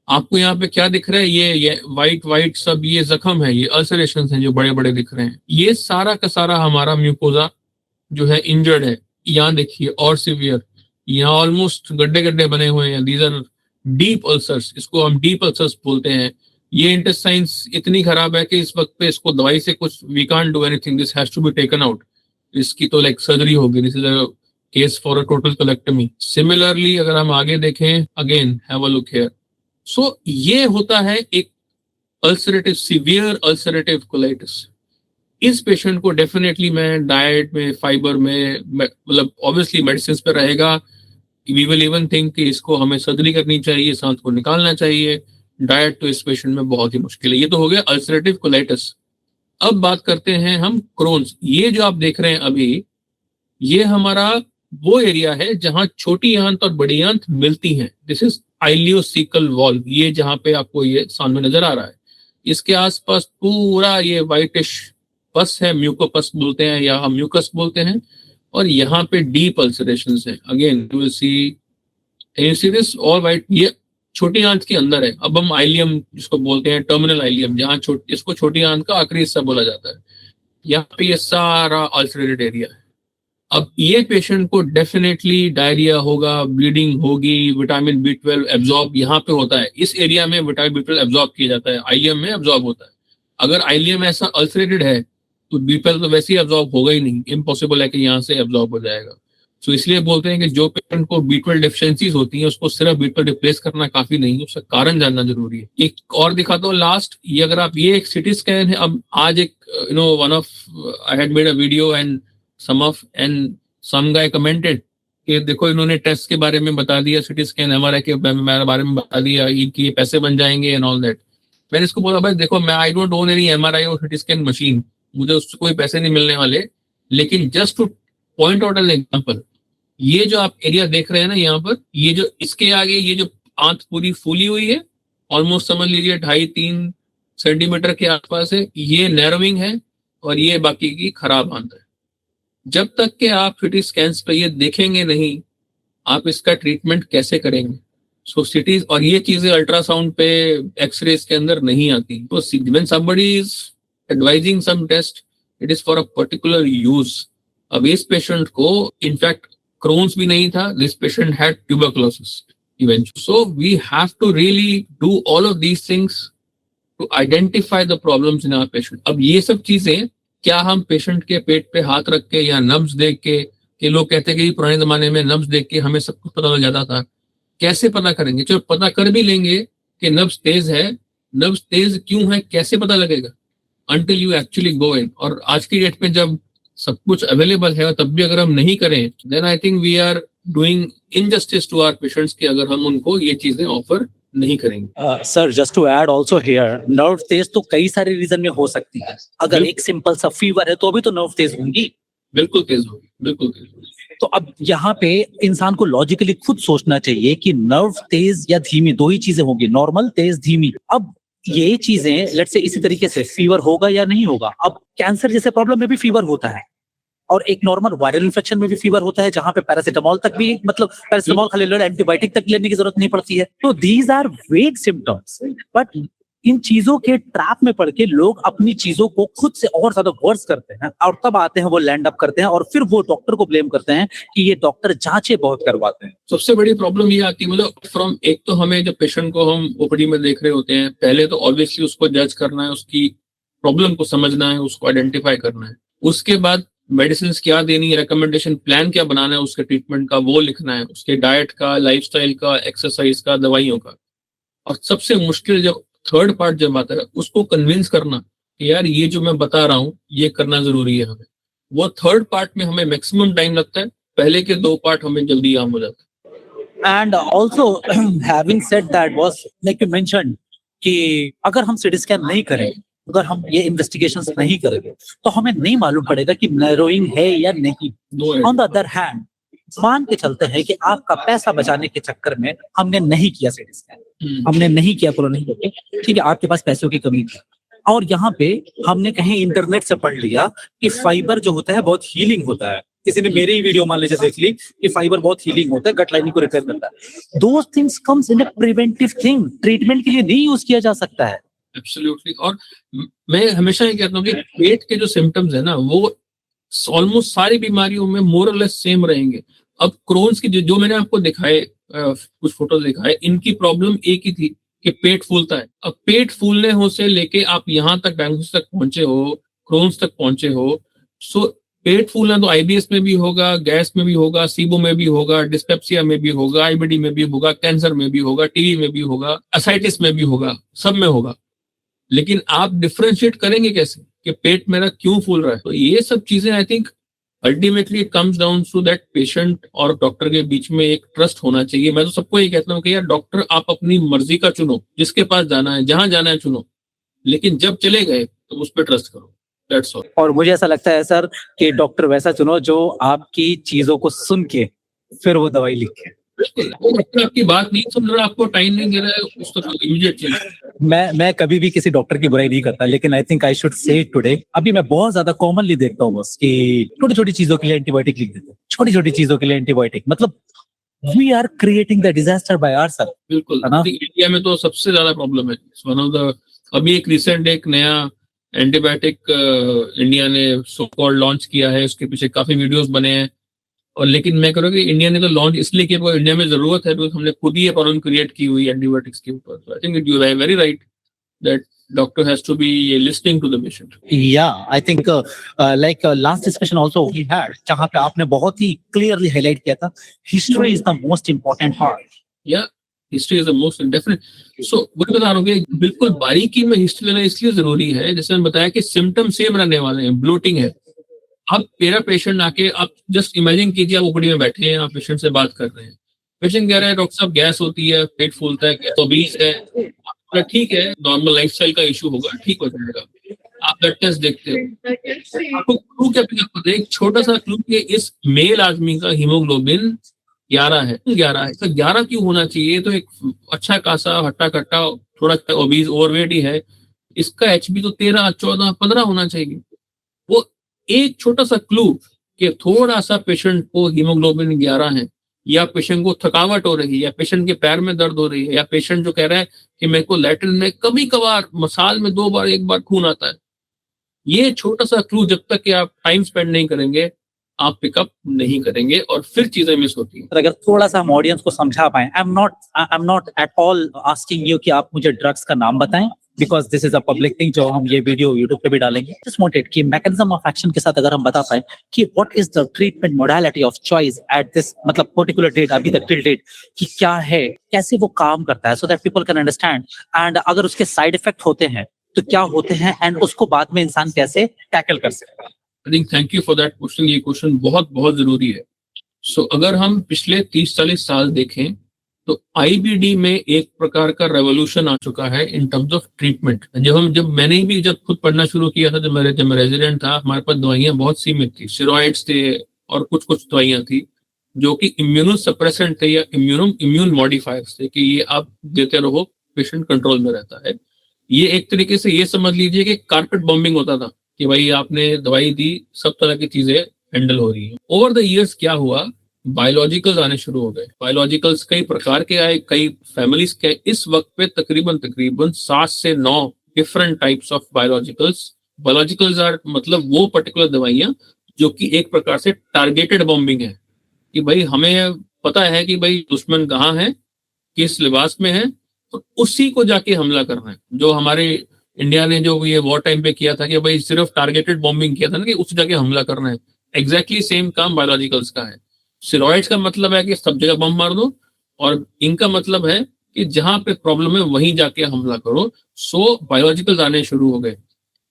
आपको यहाँ पे क्या दिख रहा है? ये वाइट सब ये जख्म है, ये अल्सरेशंस हैं जो बड़े बड़े दिख रहे हैं. ये सारा का सारा हमारा म्यूकोजा जो है इंजर्ड है. यहाँ देखिए और सिवियर, यहाँ ऑलमोस्ट गड्ढे गड्ढे बने हुए हैं. दीज आर डीप अल्सर्स, इसको हम डीप अल्सर्स बोलते हैं. ये इंटेस्टाइन्स इतनी खराब है कि इस वक्त पे इसको दवाई से कुछ we can't do anything, this has to be taken out. इसकी तो लाइक सर्जरी होगी. This is a case for a total colectomy. Similarly अगर हम आगे देखें, again have a look here. So ये होता है एक अल्सरेटिव, सीवियर अल्सरेटिव कोलाइटिस. इस पेशेंट को डेफिनेटली मैं डाइट में, फाइबर में, मतलब ऑब्वियसली मेडिसिन पे रहेगा. वी विल इवन थिंक कि इसको हमें सर्जरी करनी चाहिए, सांस को निकालना चाहिए. डाइट तो इस पेशेंट में बहुत ही मुश्किल है. ये तो हो गया अल्सरेटिव कोलाइटिस. अब बात करते हैं हम क्रोन्स. ये जो आप देख रहे हैं अभी, ये हमारा वो एरिया है जहां छोटी आंत और बड़ी आंत मिलती हैं. दिस इज आइलियोसिकल वॉल्व, ये जहाँ पे आपको ये सामने नजर आ रहा है, इसके आसपास पूरा ये वाइटिश पस है, म्यूकोपस बोलते हैं या हम म्यूकस बोलते हैं, और यहाँ पे डीप अल्सरेशन है। Again you will see this all white, ये छोटी आंत के अंदर है। अब हम आइलियम जिसको बोलते हैं, टर्मिनल आइलियम, जहाँ इसको छोटी आंत का आखिरी हिस्सा बोला जाता है, यहाँ पे ये सारा अल्सरेटेड एरिया है। अब ये पेशेंट को डेफिनेटली डायरिया होगा, ब्लीडिंग होगी, विटामिन B12 एब्जॉर्ब यहाँ पे होता है, इस एरिया में विटामिन B12 एब्जॉर्ब किया जाता है, आइलियम में एब्जॉर्ब होता है। अगर आइलियम ऐसा अल्सरेटेड है तो B12 तो वैसे ही एब्जॉर्ब होगा ही नहीं, इम्पॉसिबल है कि यहाँ से एब्जॉर्ब हो जाएगा। सो इसलिए बोलते हैं कि जो पेशेंट को B12 डिफिशियंसीज होती हैं उसको सिर्फ B12 रिप्लेस करना काफी नहीं, उसका कारण जानना जरूरी है। एक और दिखाता हूँ लास्ट, ये अगर आप, ये एक सिटी स्कैन है। अब आज एक one of I had made a video and some guy commented कि देखो इन्होंने टेस्ट के बारे में बता दिया, सिटी स्कैन MRI के बारे में बता दिया, इनकी ये पैसे बन जाएंगे एंड ऑल दैट। मैंने इसको बोला भाई देखो, मैं I don't own any MRI और सिटी स्कैन मशीन, मुझे उससे कोई पैसे नहीं मिलने वाले, लेकिन just two point out an example, ये जो आप एरिया देख रहे हैं ना यहाँ पर, ये जो इसके आगे ये जो आंत पूरी फूली हुई है, ऑलमोस्ट समझ लीजिए 2.5-3 सेंटीमीटर के आसपास है, ये नैरोइंग है और ये बाकी की खराब आंत है। जब तक के आप सिटी स्कैन्स पे ये देखेंगे नहीं, आप इसका ट्रीटमेंट कैसे करेंगे? सो सिटीज और ये चीजें अल्ट्रासाउंड पे, एक्सरेज के अंदर नहीं आती। तो when somebody is advising some test, it is for a particular use. अब इस पेशेंट को इनफैक्ट क्रोन्स भी नहीं था, this patient had tuberculosis eventually. So we have to really do all of these things to identify the problems in our patient. अब ये सब चीजें क्या हम पेशेंट के पेट पे हाथ रख के या नब्ज देख के, कि लोग कहते हैं कि पुराने जमाने में नब्ज देख के हमें सब कुछ पता लग जाता था, कैसे पता करेंगे? चलो पता कर भी लेंगे कि नब्ज तेज है, नब्ज तेज क्यों है, कैसे पता लगेगा? अंटिल यू एक्चुअली गो इन। और आज की डेट में जब सब कुछ अवेलेबल है, तब भी अगर हम नहीं करें, then I think we are doing injustice to our patients कि अगर हम उनको ये चीजें ऑफर नहीं करेंगे। Sir just to add also here, nerve तेज तो कई सारे रीजन में हो सकती है। अगर एक सिंपल सा फीवर है तो भी तो नर्व तेज होंगी। बिल्कुल तेज होगी, बिल्कुल तेज होगी। तो अब यहाँ पे इंसान को लॉजिकली खुद सोचना चाहिए कि नर्व तेज या धीमी, दो ही चीजें होंगी, नॉर्मल, तेज, धीमी। अब ये चीजें लेट्स से इसी तरीके से फीवर होगा या नहीं होगा। अब कैंसर जैसे प्रॉब्लम में भी फीवर होता है, और एक नॉर्मल वायरल इन्फेक्शन में भी फीवर होता है, जहां पे पैरासिटामोल तक भी, मतलब पैरासिटामोल खाली लो, एंटीबायोटिक तक लेने की जरूरत नहीं पड़ती है। तो दीज आर वेग सिम्टम्स, बट इन चीजों के ट्रैप में पड़ के लोग अपनी चीजों को खुद से और ज्यादा वर्स करते हैं, और तब आते हैं वो लैंड अप करते हैं, और फिर वो डॉक्टर को ब्लेम करते हैं कि ये डॉक्टर जांचें बहुत करवाते हैं। सबसे बड़ी प्रॉब्लम ये आती है, मतलब फ्रॉम, एक तो हमें जब पेशेंट को हम ओपीडी में देख रहे होते हैं, पहले तो ऑब्वियसली उसको जज करना है, उसकी प्रॉब्लम को समझना है, उसको आइडेंटिफाई करना है। उसके बाद मेडिसिन क्या देनी है, रिकमेंडेशन प्लान क्या बनाना है उसके ट्रीटमेंट का, वो लिखना है, उसके डाइट का, लाइफस्टाइल का, एक्सरसाइज का, दवाइयों का। और सबसे मुश्किल जब थर्ड पार्ट जब आता है, उसको कन्विंस करना कि यार ये जो मैं बता रहा हूँ ये करना जरूरी है हमें। वो थर्ड पार्ट में हमें मैक्सिमम टाइम लगता है, पहले के 2 पार्ट हमें जल्दी आम हो जाता है। And also having said that, was like you mentioned कि अगर हम सिटी स्कैन नहीं करें, अगर हम ये इन्वेस्टिगेशंस नहीं करेंगे, तो हमें नहीं मालूम पड़ेगा कि नैरोइंग है या नहीं। ऑन द अदर हैंड, मान के चलते हैं कि आपका पैसा बचाने के चक्कर में हमने नहीं किया सिटी स्कैन, हमने नहीं किया, पूरा नहीं किया, ठीक है, आपके पास पैसों की कमी थी, और यहाँ पे हमने कहीं इंटरनेट से पढ़ लिया कि फाइबर जो होता है बहुत हीलिंग होता है। किसी ने मेरी वीडियो मान लीजिए देख ली कि फाइबर बहुत हीलिंग होता है, गट लाइनिंग को रिपेयर करता है। Those things comes in a preventive thing, treatment के लिए नहीं यूज किया जा सकता है। एब्सोल्युटली। और मैं हमेशा ये कहता हूँ कि पेट के जो सिम्टम्स है ना, वो ऑलमोस्ट सारी बीमारियों में मोर और लेस सेम रहेंगे। अब क्रोन्स की जो मैंने आपको दिखाए, कुछ फोटोज दिखाए, इनकी प्रॉब्लम एक ही थी कि पेट फूलता है। अब पेट फूलने हो से लेके आप यहाँ तक डायग्नोसिस तक पहुंचे हो, क्रोन्स तक पहुंचे हो, सो पेट फूलना तो आईबीएस में भी होगा, गैस में भी होगा, सीबो में भी होगा, डिस्पेप्सिया में भी होगा, आईबीडी में भी होगा, कैंसर में भी होगा, टीबी में भी होगा, असाइटिस में भी होगा, सब में होगा। लेकिन आप डिफरेंशिएट करेंगे कैसे कि पेट मेरा क्यों फूल रहा है? तो ये सब चीजें I think ultimately it comes down to that patient और डॉक्टर के बीच में एक ट्रस्ट होना चाहिए। मैं तो सबको ये कहता हूँ कि यार डॉक्टर आप अपनी मर्जी का चुनो, जिसके पास जाना है, जहां जाना है चुनो, लेकिन जब चले गए तो उस पर ट्रस्ट करो। That's all. और मुझे ऐसा लगता है सर कि डॉक्टर वैसा चुनो जो आपकी चीजों को सुन के फिर वो दवाई लिखे। बिल्कुल, वो डॉक्टर आपकी बात नहीं सुन रहा, आपको टाइम नहीं दे रहा है, उसको तो इमीडिएट चाहिए। मैं कभी भी किसी डॉक्टर की बुराई नहीं करता, लेकिन I think I should say today, अभी मैं बहुत ज्यादा कॉमनली देखता हूँ बस कि छोटी छोटी चीजों के लिए एंटीबायोटिक लिख देते हैं, छोटी छोटी चीजों के लिए एंटीबायोटिक, मतलब we are creating the disaster by ourself, बिल्कुल, है ना? इंडिया में तो सबसे ज्यादा प्रॉब्लम है, वन ऑफ द, अभी एक रिसेंट एक नया एंटीबायोटिक इंडिया ने सो कॉल्ड लॉन्च किया है, उसके पीछे काफी वीडियोस बने हैं। और लेकिन मैं कह रहा हूँ कि इंडिया ने तो लॉन्च इसलिए किया क्योंकि इंडिया में जरूरत है, बिकॉज हमने खुद ही ये प्रॉब्लम क्रिएट की हुई एंटीबायोटिक्स के ऊपर। I think you are very right that doctor has to be listening to the patient. Yeah, I think like last discussion also we had, जहाँ पे आपने बहुत ही clearly highlight किया था, history is the most important part. या history is the most definite. So वही बता रहा हूँ कि बिल्कुल बारीकी में हिस्ट्री लेना इसलिए जरूरी है, जैसे मैंने बताया कि सिम्टम सेम रहने वाले हैं, ब्लोटिंग है। अब मेरा पेशेंट आके, आप जस्ट इमेजिन कीजिए, आप ओपीडी में बैठे हैं, आप पेशेंट से बात कर रहे हैं, पेशेंट कह रहा है डॉक्टर साहब गैस होती है, पेट फूलता है, तो 20 है, ठीक है, नॉर्मल लाइफस्टाइल का इशू होगा, ठीक हो जाएगा। आप ब्लड टेस्ट देखते हो, आपको क्लू क्या पिकअप करते हैं? एक छोटा सा क्लू कि इस मेल आदमी का हीमोग्लोबिन 11 है, 11 है, तो 11 क्यों होना चाहिए? तो एक अच्छा खासा हट्टा कट्टा थोड़ा ओबीज ओवरवेट ही है, इसका एचबी तो 13, 14, 15 होना चाहिए। वो एक छोटा सा क्लू कि थोड़ा सा पेशेंट को हीमोग्लोबिन 11 है, या पेशेंट को थकावट हो रही है, या पेशेंट के पैर में दर्द हो रही है, या पेशेंट जो कह रहा है कि मेरे को लैट्रिन में कभी कभार साल में 2 बार 1 बार खून आता है, ये छोटा सा क्लू जब तक कि आप टाइम स्पेंड नहीं करेंगे, आप पिकअप नहीं करेंगे और फिर चीजें मिस होती हैं। अगर थोड़ा सा हम ऑडियंस को समझा पाए, I am not at all asking you कि आप मुझे ड्रग्स का नाम बताएं, because this is a public thing जो हम ये वीडियो यूट्यूब पे भी डालेंगे। जस्ट वांटेड कि मैकेनिज्म ऑफ एक्शन के साथ अगर हम बता पाए कि what is the treatment modality of choice at this, मतलब पर्टिकुलर डेट, अभी तक टिल डेट, कि क्या है, कैसे वो काम करता है, so that people can understand, and अगर उसके साइड इफेक्ट होते हैं तो क्या होते हैं, एंड उसको बाद में इंसान कैसे टैकल कर सकता है। I think thank you for that question, ये क्वेश्चन बहुत बहुत जरूरी है। सो अगर हम पिछले 30-40 साल देखें तो आईबीडी में एक प्रकार का रेवोल्यूशन आ चुका है इन टर्म्स ऑफ ट्रीटमेंट। जब मैंने भी जब खुद पढ़ना शुरू किया था, जब मैं रेजिडेंट था, हमारे पास दवाइयां बहुत सीमित थी, स्टेरॉइड्स थे और कुछ कुछ दवाइयां थी जो कि इम्यूनो सप्रेसेंट थे या इम्यून मॉडिफायर्स थे, कि ये आप देते रहो, पेशेंट कंट्रोल में रहता है। ये एक तरीके से ये समझ लीजिए कि कारपेट बॉम्बिंग होता था कि भाई आपने दवाई दी, सब तरह की चीजें हैंडल हो रही है। ओवर द इयर्स क्या हुआ, बायोलॉजिकल्स आने शुरू हो गए। बायोलॉजिकल्स कई प्रकार के आए, कई फैमिलीज के। इस वक्त पे तकरीबन 7 से 9 different types of biologicals. Biologicals are मतलब वो पर्टिकुलर दवाइयां जो कि एक प्रकार से टारगेटेड बॉम्बिंग है, कि भाई हमें पता है कि भाई दुश्मन कहाँ है, किस लिबास में है, तो उसी को जाके हमला करना है। जो हमारे इंडिया ने जो ये वॉर टाइम पे किया था कि भाई सिर्फ टारगेटेड बॉम्बिंग किया था ना, कि उस जाके हमला करना है, एग्जैक्टली सेम काम बायोलॉजिकल्स का है। स्टेरॉइड्स का मतलब है कि सब जगह बम मार दो, और इनका मतलब है कि जहां पे प्रॉब्लम है वहीं जाके हमला करो। सो बायोलॉजिकल्स आने शुरू हो गए।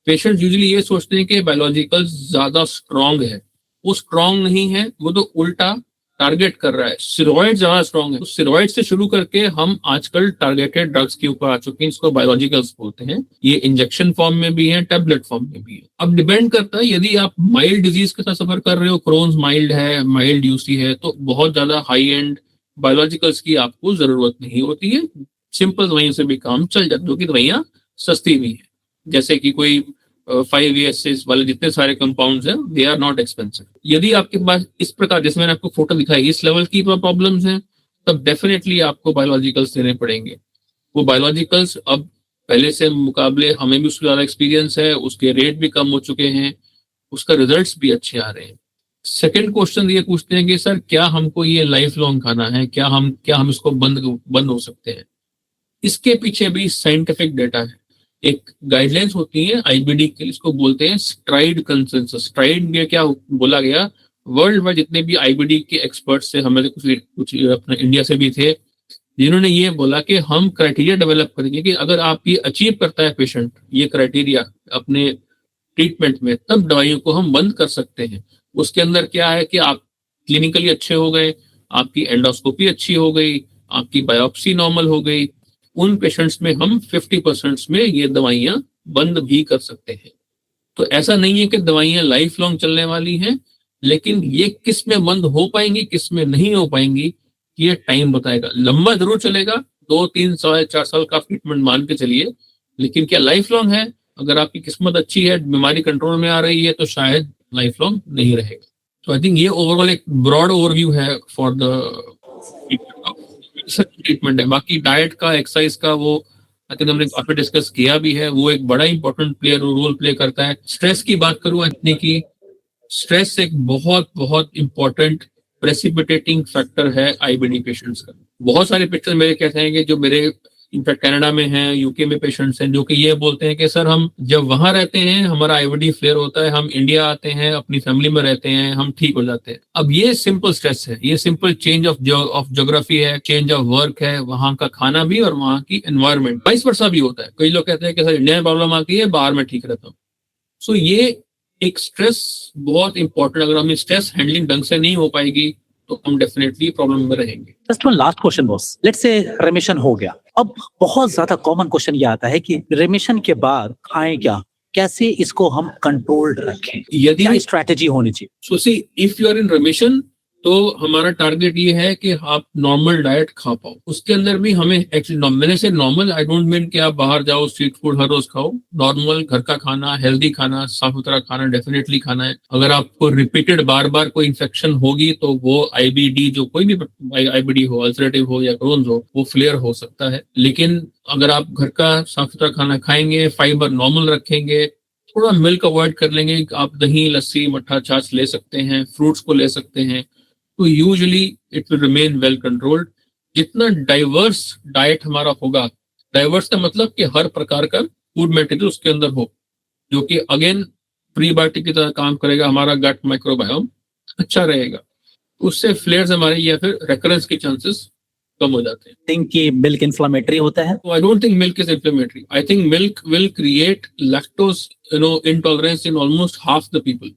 पेशेंट यूजुअली ये सोचते हैं कि बायोलॉजिकल्स ज्यादा स्ट्रांग है, वो स्ट्रांग नहीं है, वो तो उल्टा टारगेट कर रहा है। स्टेरॉइड ज्यादा स्ट्रांग है, तो स्टेरॉइड से शुरू करके हम आजकल टारगेटेड ड्रग्स के ऊपर आ चुके हैं, इसको बायोलॉजिकल्स बोलते हैं। ये इंजेक्शन फॉर्म में भी है, टैबलेट फॉर्म में भी है। अब डिपेंड करता है, यदि आप माइल्ड डिजीज के साथ सफर कर रहे हो, क्रोन्स माइल्ड है, माइल्ड यूसी है, तो बहुत ज्यादा हाई एंड बायोलॉजिकल्स की आपको जरूरत नहीं होती है। सिंपल दवाइयों से भी काम चल जाता है, जो कि दवाइयां सस्ती भी है, जैसे कि कोई 5 वाले जितने सारे कंपाउंड्स हैं, दे आर नॉट एक्सपेंसिव। यदि आपके पास इस प्रकार, जैसे मैंने आपको फोटो दिखाई, इस लेवल की प्रॉब्लम्स हैं, तब डेफिनेटली आपको बायोलॉजिकल्स देने पड़ेंगे। वो बायोलॉजिकल्स अब पहले से मुकाबले हमें भी उसका ज्यादा एक्सपीरियंस है, उसके रेट भी कम हो चुके हैं, उसका रिजल्ट्स भी अच्छे आ रहे हैं। सेकेंड क्वेश्चन ये पूछते हैं कि सर क्या हमको ये लाइफ लॉन्ग खाना है, क्या हम इसको बंद हो सकते हैं? इसके पीछे भी साइंटिफिक डेटा है। एक गाइडलाइंस होती है आईबीडी के, इसको बोलते हैं स्ट्राइड कंसेंसस। स्ट्राइड में क्या बोला गया, वर्ल्ड में जितने भी आईबीडी के एक्सपर्ट्स थे, हमें कुछ अपने इंडिया से भी थे, जिन्होंने ये बोला कि हम क्राइटेरिया डेवलप करेंगे कि अगर आप ये अचीव करता है पेशेंट ये क्राइटेरिया अपने ट्रीटमेंट में, तब दवाइयों को हम बंद कर सकते हैं। उसके अंदर क्या है कि आप क्लिनिकली अच्छे हो गए, आपकी एंडोस्कोपी अच्छी हो गई, आपकी बायोप्सी नॉर्मल हो गई, उन पेशेंट्स में हम 50% में ये दवाइयां बंद भी कर सकते हैं। तो ऐसा नहीं है कि दवाइयां लाइफ लॉन्ग चलने वाली हैं, लेकिन ये किस में बंद हो पाएंगी, किस में नहीं हो पाएंगी, ये टाइम बताएगा। लंबा जरूर चलेगा, 2-3 साल 4 साल का ट्रीटमेंट मान के चलिए, लेकिन क्या लाइफ लॉन्ग है? अगर आपकी किस्मत अच्छी है, बीमारी कंट्रोल में आ रही है, तो शायद लाइफ लॉन्ग नहीं रहेगा। तो आई थिंक ये ओवरऑल एक ब्रॉड ओवरव्यू है फॉर द ट्रीटमेंट है। बाकी डाइट का, एक्सरसाइज का, वो आई थिंक हमने काफी डिस्कस किया भी है, वो एक बड़ा इंपॉर्टेंट रोल प्ले करता है। स्ट्रेस की बात करूं इतनी की, स्ट्रेस एक बहुत बहुत इंपॉर्टेंट प्रेसिपिटेटिंग फैक्टर है आईबीडी पेशेंट्स का। बहुत सारे पेशेंट्स मेरे कहते हैं कि जो मेरे इनफैक्ट कनाडा में हैं, यूके में पेशेंट्स हैं, जो कि ये बोलते हैं कि सर हम जब वहां रहते हैं हमारा आईबीडी फ्लेयर होता है, हम इंडिया आते हैं, अपनी फैमिली में रहते हैं, हम ठीक हो जाते हैं। अब ये सिंपल स्ट्रेस है, ये सिंपल चेंज ऑफ ज्योग्राफी है, चेंज ऑफ वर्क है, वहां का खाना भी और वहां की एनवायरमेंट, वाइस वर्सा भी होता है। कई लोग कहते हैं कि सर इंडिया में प्रॉब्लम आती है, बाहर में ठीक रहता हूँ। सो ये एक स्ट्रेस बहुत इंपॉर्टेंट, अगर हमें स्ट्रेस हैंडलिंग ढंग से नहीं हो पाएगी तो हम डेफिनेटली प्रॉब्लम में रहेंगे। Just one last question boss, let's say रेमिशन हो गया, अब बहुत ज्यादा कॉमन क्वेश्चन ये आता है कि रेमिशन के बाद खाएं क्या, कैसे इसको हम कंट्रोल्ड रखें, यदि क्या स्ट्रैटेजी होनी चाहिए? So see, if you are in remission तो हमारा टारगेट ये है कि आप नॉर्मल डाइट खा पाओ। उसके अंदर भी हमें एक्चुअली, मैंने से नॉर्मल आई डोंट मीन कि आप बाहर जाओ स्ट्रीट फूड हर रोज खाओ। नॉर्मल घर का खाना, हेल्दी खाना, साफ सुथरा खाना डेफिनेटली खाना है। अगर आपको रिपीटेड बार बार कोई इन्फेक्शन होगी तो वो आईबीडी, जो कोई भी आईबीडी हो, अल्सरेटिव हो या क्रोन्स हो, वो फ्लेयर हो सकता है। लेकिन अगर आप घर का साफ सुथरा खाना खाएंगे, फाइबर नॉर्मल रखेंगे, थोड़ा मिल्क अवॉइड कर लेंगे, आप दही, लस्सी, मट्ठा, छाछ ले सकते हैं, फ्रूट्स को ले सकते हैं, तो usually it will remain well controlled. जितना डाइवर्स डाइट हमारा होगा, डाइवर्स का मतलब कि हर प्रकार का फूड मटेरियल उसके अंदर हो, जो कि अगेन प्रीबायोटिक की तरह काम करेगा, हमारा गट माइक्रोबायोम अच्छा रहेगा, उससे फ्लेयर्स हमारे या फिर रेकरेंस के चांसेस कम हो जाते हैं। थिंक कि मिल्क इन्फ्लेमेटरी होता है? So I don't think milk is inflammatory. I think milk will create lactose, intolerance in almost half the people.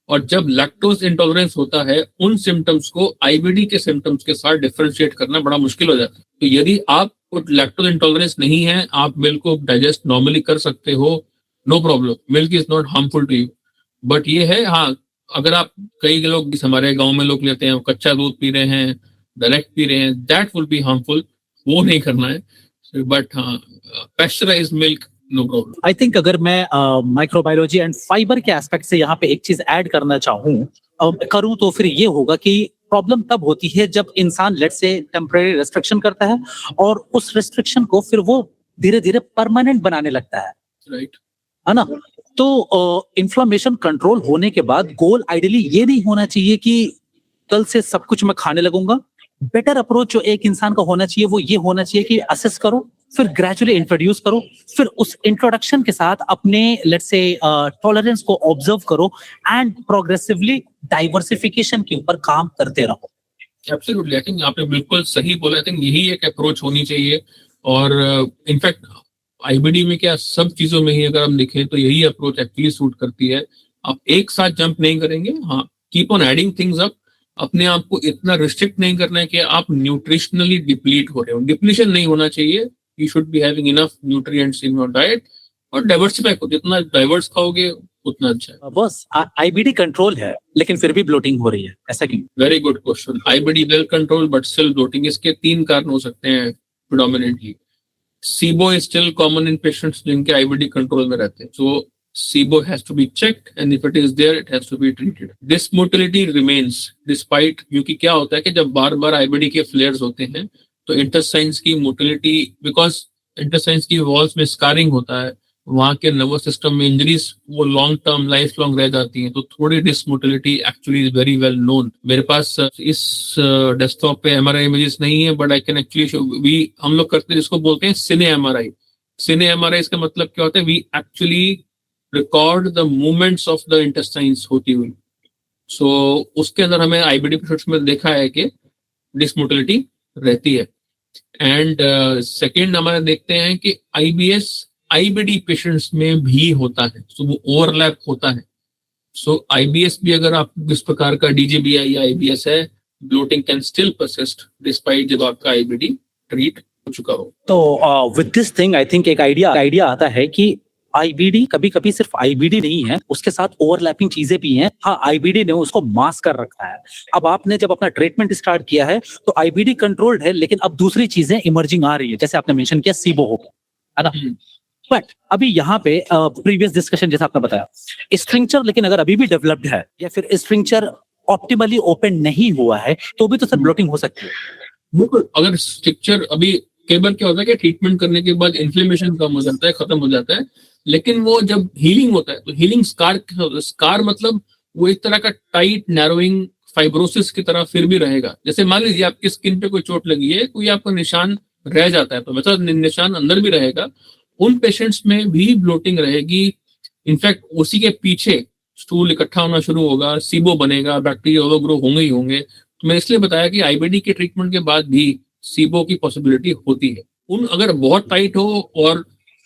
और जब लैक्टोज इंटॉलरेंस होता है, उन सिम्टम्स को आईबीडी के सिम्टम्स के साथ डिफरेंशिएट करना बड़ा मुश्किल हो जाता है। तो यदि आपको लैक्टोज इंटॉलरेंस नहीं है, आप मिल्क को डाइजेस्ट नॉर्मली कर सकते हो, no problem, milk is not harmful to you. But ये है, हाँ, अगर आप, कई लोग हमारे गांव में लोग लेते हैं, कच्चा दूध पी रहे हैं, डायरेक्ट पी रहे हैं, दैट विल बी हार्मफुल, वो नहीं करना है। बट हाँ, pasteurised milk no problem. I think अगर मैं माइक्रोबायोलॉजी एंड फाइबर के एस्पेक्ट से यहाँ पे एक चीज ऐड करना करूं तो फिर ये होगा कि प्रॉब्लम तब होती है जब इंसान लेट्स से टेम्परेरी रेस्ट्रिक्शन करता है और उस रेस्ट्रिक्शन को फिर वो धीरे धीरे परमानेंट बनाने लगता है, राइट, है ना? तो इन्फ्लेमेशन कंट्रोल होने के बाद गोल आइडियली ये नहीं होना चाहिए कि कल से सब कुछ मैं खाने लगूंगा। बेटर अप्रोच जो एक इंसान का होना चाहिए वो ये होना चाहिए कि असेस करो, फिर ग्रेजुअली इंट्रोड्यूस करो, फिर उस इंट्रोडक्शन के साथ अपने लेट्स से टॉलरेंस को ऑब्जर्व करो एंड प्रोग्रेसिवली डाइवर्सिफिकेशन के ऊपर काम करते रहो। एब्सोल्युटली, आई थिंक आपने बिल्कुल सही बोला। आई थिंक यही एक अप्रोच होनी चाहिए। और इनफैक्ट आईबीडी में क्या, सब चीजों में ही अगर हम देखें तो यही अप्रोच एक्चुअली सूट करती है। आप एक साथ जंप नहीं करेंगे, हाँ, keep on adding things up. अपने आप को इतना रिस्ट्रिक्ट नहीं करना है कि आप न्यूट्रिशनली डिप्लीट हो रहे हो, डिप्लीशन नहीं होना चाहिए। You should be having enough nutrients in your diet और डाइवर्सिफाई को, जितना डाइवर्स खाओगे उतना अच्छा है। बस आईबीडी कंट्रोल है लेकिन फिर भी ब्लोटिंग हो रही है, ऐसा क्यों? Very good question. IBD well control but still bloating. इसके 3 कारण हो सकते हैं predominantly. SIBO is still common in patients जिनके IBD कंट्रोल में रहते हैं। So SIBO has to be checked and if it is there, it has to be treated. This motility remains despite, क्योंकि क्या होता है कि जब बार बार IBD के फ्लेयर्स होते हैं तो इंटेस्टाइन्स की मोटिलिटी, बिकॉज इंटेस्टाइन्स की वॉल्स में स्कारिंग होता है, वहाँ के नर्वस सिस्टम में इंजरीज वो लॉन्ग टर्म, लाइफ लॉन्ग रह जाती हैं, तो थोड़ी dysmotility actually is very well known. मेरे पास इस डेस्कटॉप पे एमआरआई इमेजेस नहीं है, बट आई कैन एक्चुअली, हम लोग करते हैं जिसको बोलते हैं सिने एमआरआई। सिने एमआरआई इसका मतलब क्या होता है, we actually record the movements of the intestines होती हुई। सो उसके अंदर हमें आईबीडी पेशेंट्स में देखा है कि डिसमोटिलिटी रहती है। एंड सेकेंड हमारे देखते हैं कि आईबीडी पेशेंट्स में भी होता है, सो वो ओवरलैप होता है। सो आईबीएस भी, अगर आप इस प्रकार का डीजीबीआई या आईबीएस है, bloating can still persist despite जब आपका आईबीडी ट्रीट हो चुका हो। तो with this thing I think एक आइडिया आता है कि आईबीडी कभी कभी सिर्फ आईबीडी नहीं है, उसके साथ ओवरलैपिंग चीजें भी हैं। हाँ, आईबीडी ने उसको मास्क कर रखा है। अब आपने जब अपना ट्रीटमेंट स्टार्ट किया है तो आईबीडी कंट्रोल्ड है, लेकिन अब दूसरी चीजें इमर्जिंग आ रही है, जैसे आपने मेंशन किया सीबो हो गया, है ना। बट अभी यहाँ पे प्रीवियस डिस्कशन जैसा आपने बताया, स्ट्रिंक्चर लेकिन अगर अभी भी डेवलप्ड है या फिर स्ट्रिंक्चर ऑप्टिमली ओपन नहीं हुआ है तो भी तो सर ब्लॉटिंग हो सकती है। बिल्कुल, अगर स्ट्रक्चर अभी कई बार क्या होता है कि ट्रीटमेंट करने के बाद इन्फ्लेमेशन कम हो जाता है, खत्म हो जाता है, लेकिन वो जब हीलिंग होता है तो हीलिंग स्कार मतलब वो एक तरह का टाइट नैरोइंग फाइब्रोसिस की तरह फिर भी रहेगा। जैसे मान लीजिए आपकी स्किन पे कोई चोट लगी है, कोई आपका निशान रह जाता है तो वैसा निशान अंदर भी रहेगा। उन पेशेंट्स में भी ब्लोटिंग रहेगी। इनफैक्ट उसी के पीछे स्टूल इकट्ठा होना शुरू होगा, सीबो बनेगा, बैक्टीरिया ओवरग्रो होंगे ही होंगे। तो मैं इसलिए बताया कि आईबीडी के ट्रीटमेंट के बाद भी सीबो की पॉसिबिलिटी होती है। उन अगर बहुत टाइट हो और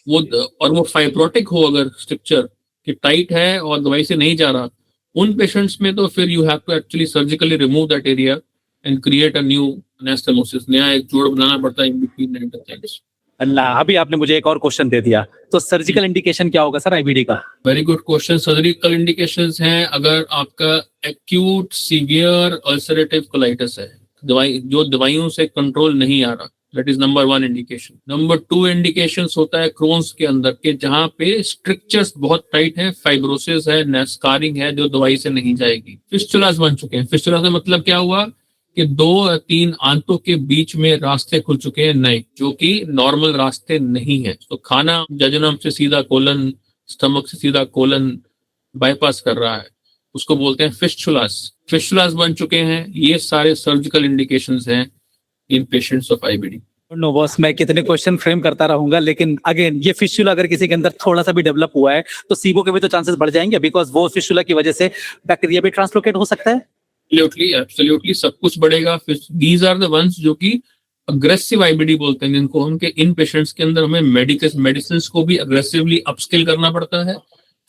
वो फाइब्रोटिक हो, अगर स्ट्रक्चर कि टाइट है और दवाई से नहीं जा रहा, उन पेशेंट्स में तो फिर you have to actually surgically remove that area and create a new anastomosis, नया एक जोड़ बनाना पड़ता है इन बिटवीन द इंटरसाइड्स। अल्लाह, अभी आपने मुझे एक और क्वेश्चन दे दिया। तो सर्जिकल इंडिकेशन क्या होगा सर आईबीडी का? Very good question. Surgical indications हैं अगर आपका एक्यूट सीवियर अल्सरेटिव कोलाइटिस है, जो दवाइयों से कंट्रोल नहीं आ रहा, that is number 1 indication. Number 2 indication होता है क्रोन्स के अंदर के, जहां पे स्ट्रक्चर्स बहुत टाइट है, फाइब्रोसिस है, स्कारिंग है, जो दवाई से नहीं जाएगी। फिस्टुलास बन चुके हैं। फिस्टुला का मतलब क्या हुआ कि 2 या 3 आंतों के बीच में रास्ते खुल चुके हैं नए, जो कि नॉर्मल रास्ते नहीं है। तो खाना जजनम से सीधा कोलन, स्टमक से सीधा कोलन बाईपास कर रहा है, उसको बोलते हैं फिस्टुलास। फिस्टुलास बन चुके हैं। ये सारे सर्जिकल इंडिकेशंस हैं in patients of IBD. No boss, मैं कितने क्वेश्चन फ्रेम करता रहूंगा, लेकिन अगेन ये फिस्टुला अगर किसी के अंदर थोड़ा सा भी डेवलप हुआ है तो सीबो के भी तो चांसेस बढ़ जाएंगे, बिकॉज वो फिस्टुला की वजह से बैक्टीरिया भी ट्रांसलोकेट हो सकता है। एब्सोल्युटली सब कुछ बढ़ेगा। दीज आर द वंस जो कि अग्रेसिव आईबीडी बोलते हैं, जिनको हम के इन पेशेंट्स के अंदर हमें मेडिसिन को भी अग्रेसिवली अपस्किल करना पड़ता है,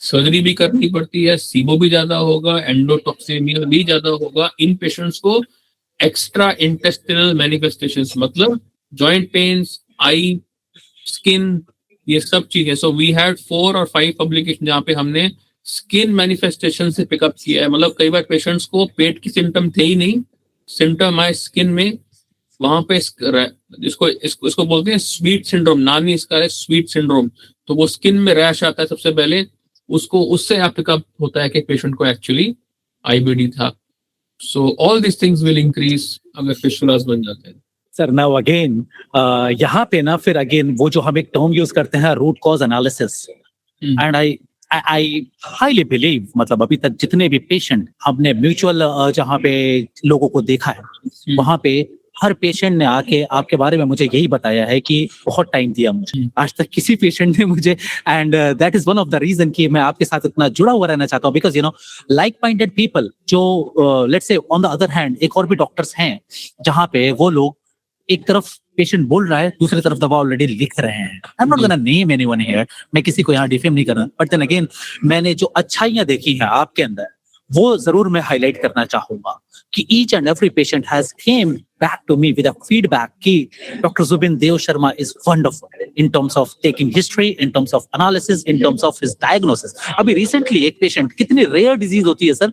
सर्जरी भी करनी पड़ती है, सीबो भी ज्यादा होगा, एंडोटॉक्सिमिया भी ज्यादा होगा। इन पेशेंट्स को एक्स्ट्रा इंटेस्टिनल मैनिफेस्टेशंस मतलब जॉइंट पेन्स, आई, स्किन, ये सब चीजें। सो वी हैड 4 और 5 पब्लिकेशन जहाँ पे हमने स्किन मैनिफेस्टेशन से पिकअप किया है। मतलब कई बार पेशेंट्स को पेट की सिम्टम थे ही नहीं, सिम्टम आए स्किन में, वहां पे इसको बोलते हैं स्वीट सिंड्रोम, नाम ही इसका है स्वीट सिंड्रोम। तो वो स्किन में रैश आता है सबसे पहले, उससे आप पिकअप होता है कि पेशेंट को एक्चुअली आईबीडी था। So all this things will increase अगर फिस्टुलास बन जाते हैं। सर नाउ अगेन यहाँ पे ना फिर अगेन वो जो हम एक टर्म यूज करते हैं root cause analysis, and I highly believe, मतलब अभी तक जितने भी पेशेंट हमने म्यूचुअल जहाँ पे लोगों को देखा है वहां पे हर पेशेंट ने आके आपके बारे में मुझे यही बताया है कि बहुत टाइम दिया मुझे। आज तक किसी पेशेंट ने मुझे, and that is one of the reason कि मैं आपके साथ इतना जुड़ा हुआ रहना चाहता हूँ, because you know like minded people जो let's say on the other hand एक और भी डॉक्टर्स हैं जहाँ पे वो लोग एक तरफ पेशेंट बोल रहा है, दूसरी तरफ दवा ऑलरेडी लिख रहे हैं। I am not gonna name anyone here, मैं किसी को यहाँ डिफेम नहीं कर रहा, बट देन अगेन मैंने जो अच्छाइयां देखी हैं आपके अंदर वो जरूर मैं हाईलाइट करना चाहूंगा कि each and every patient has come back to me with a feedback कि doctor Zubin Dev Sharma is wonderful in terms of taking history, in terms of analysis, in terms of his diagnosis. अभी रिसेंटली एक patient, कितनी rare disease होती है sir,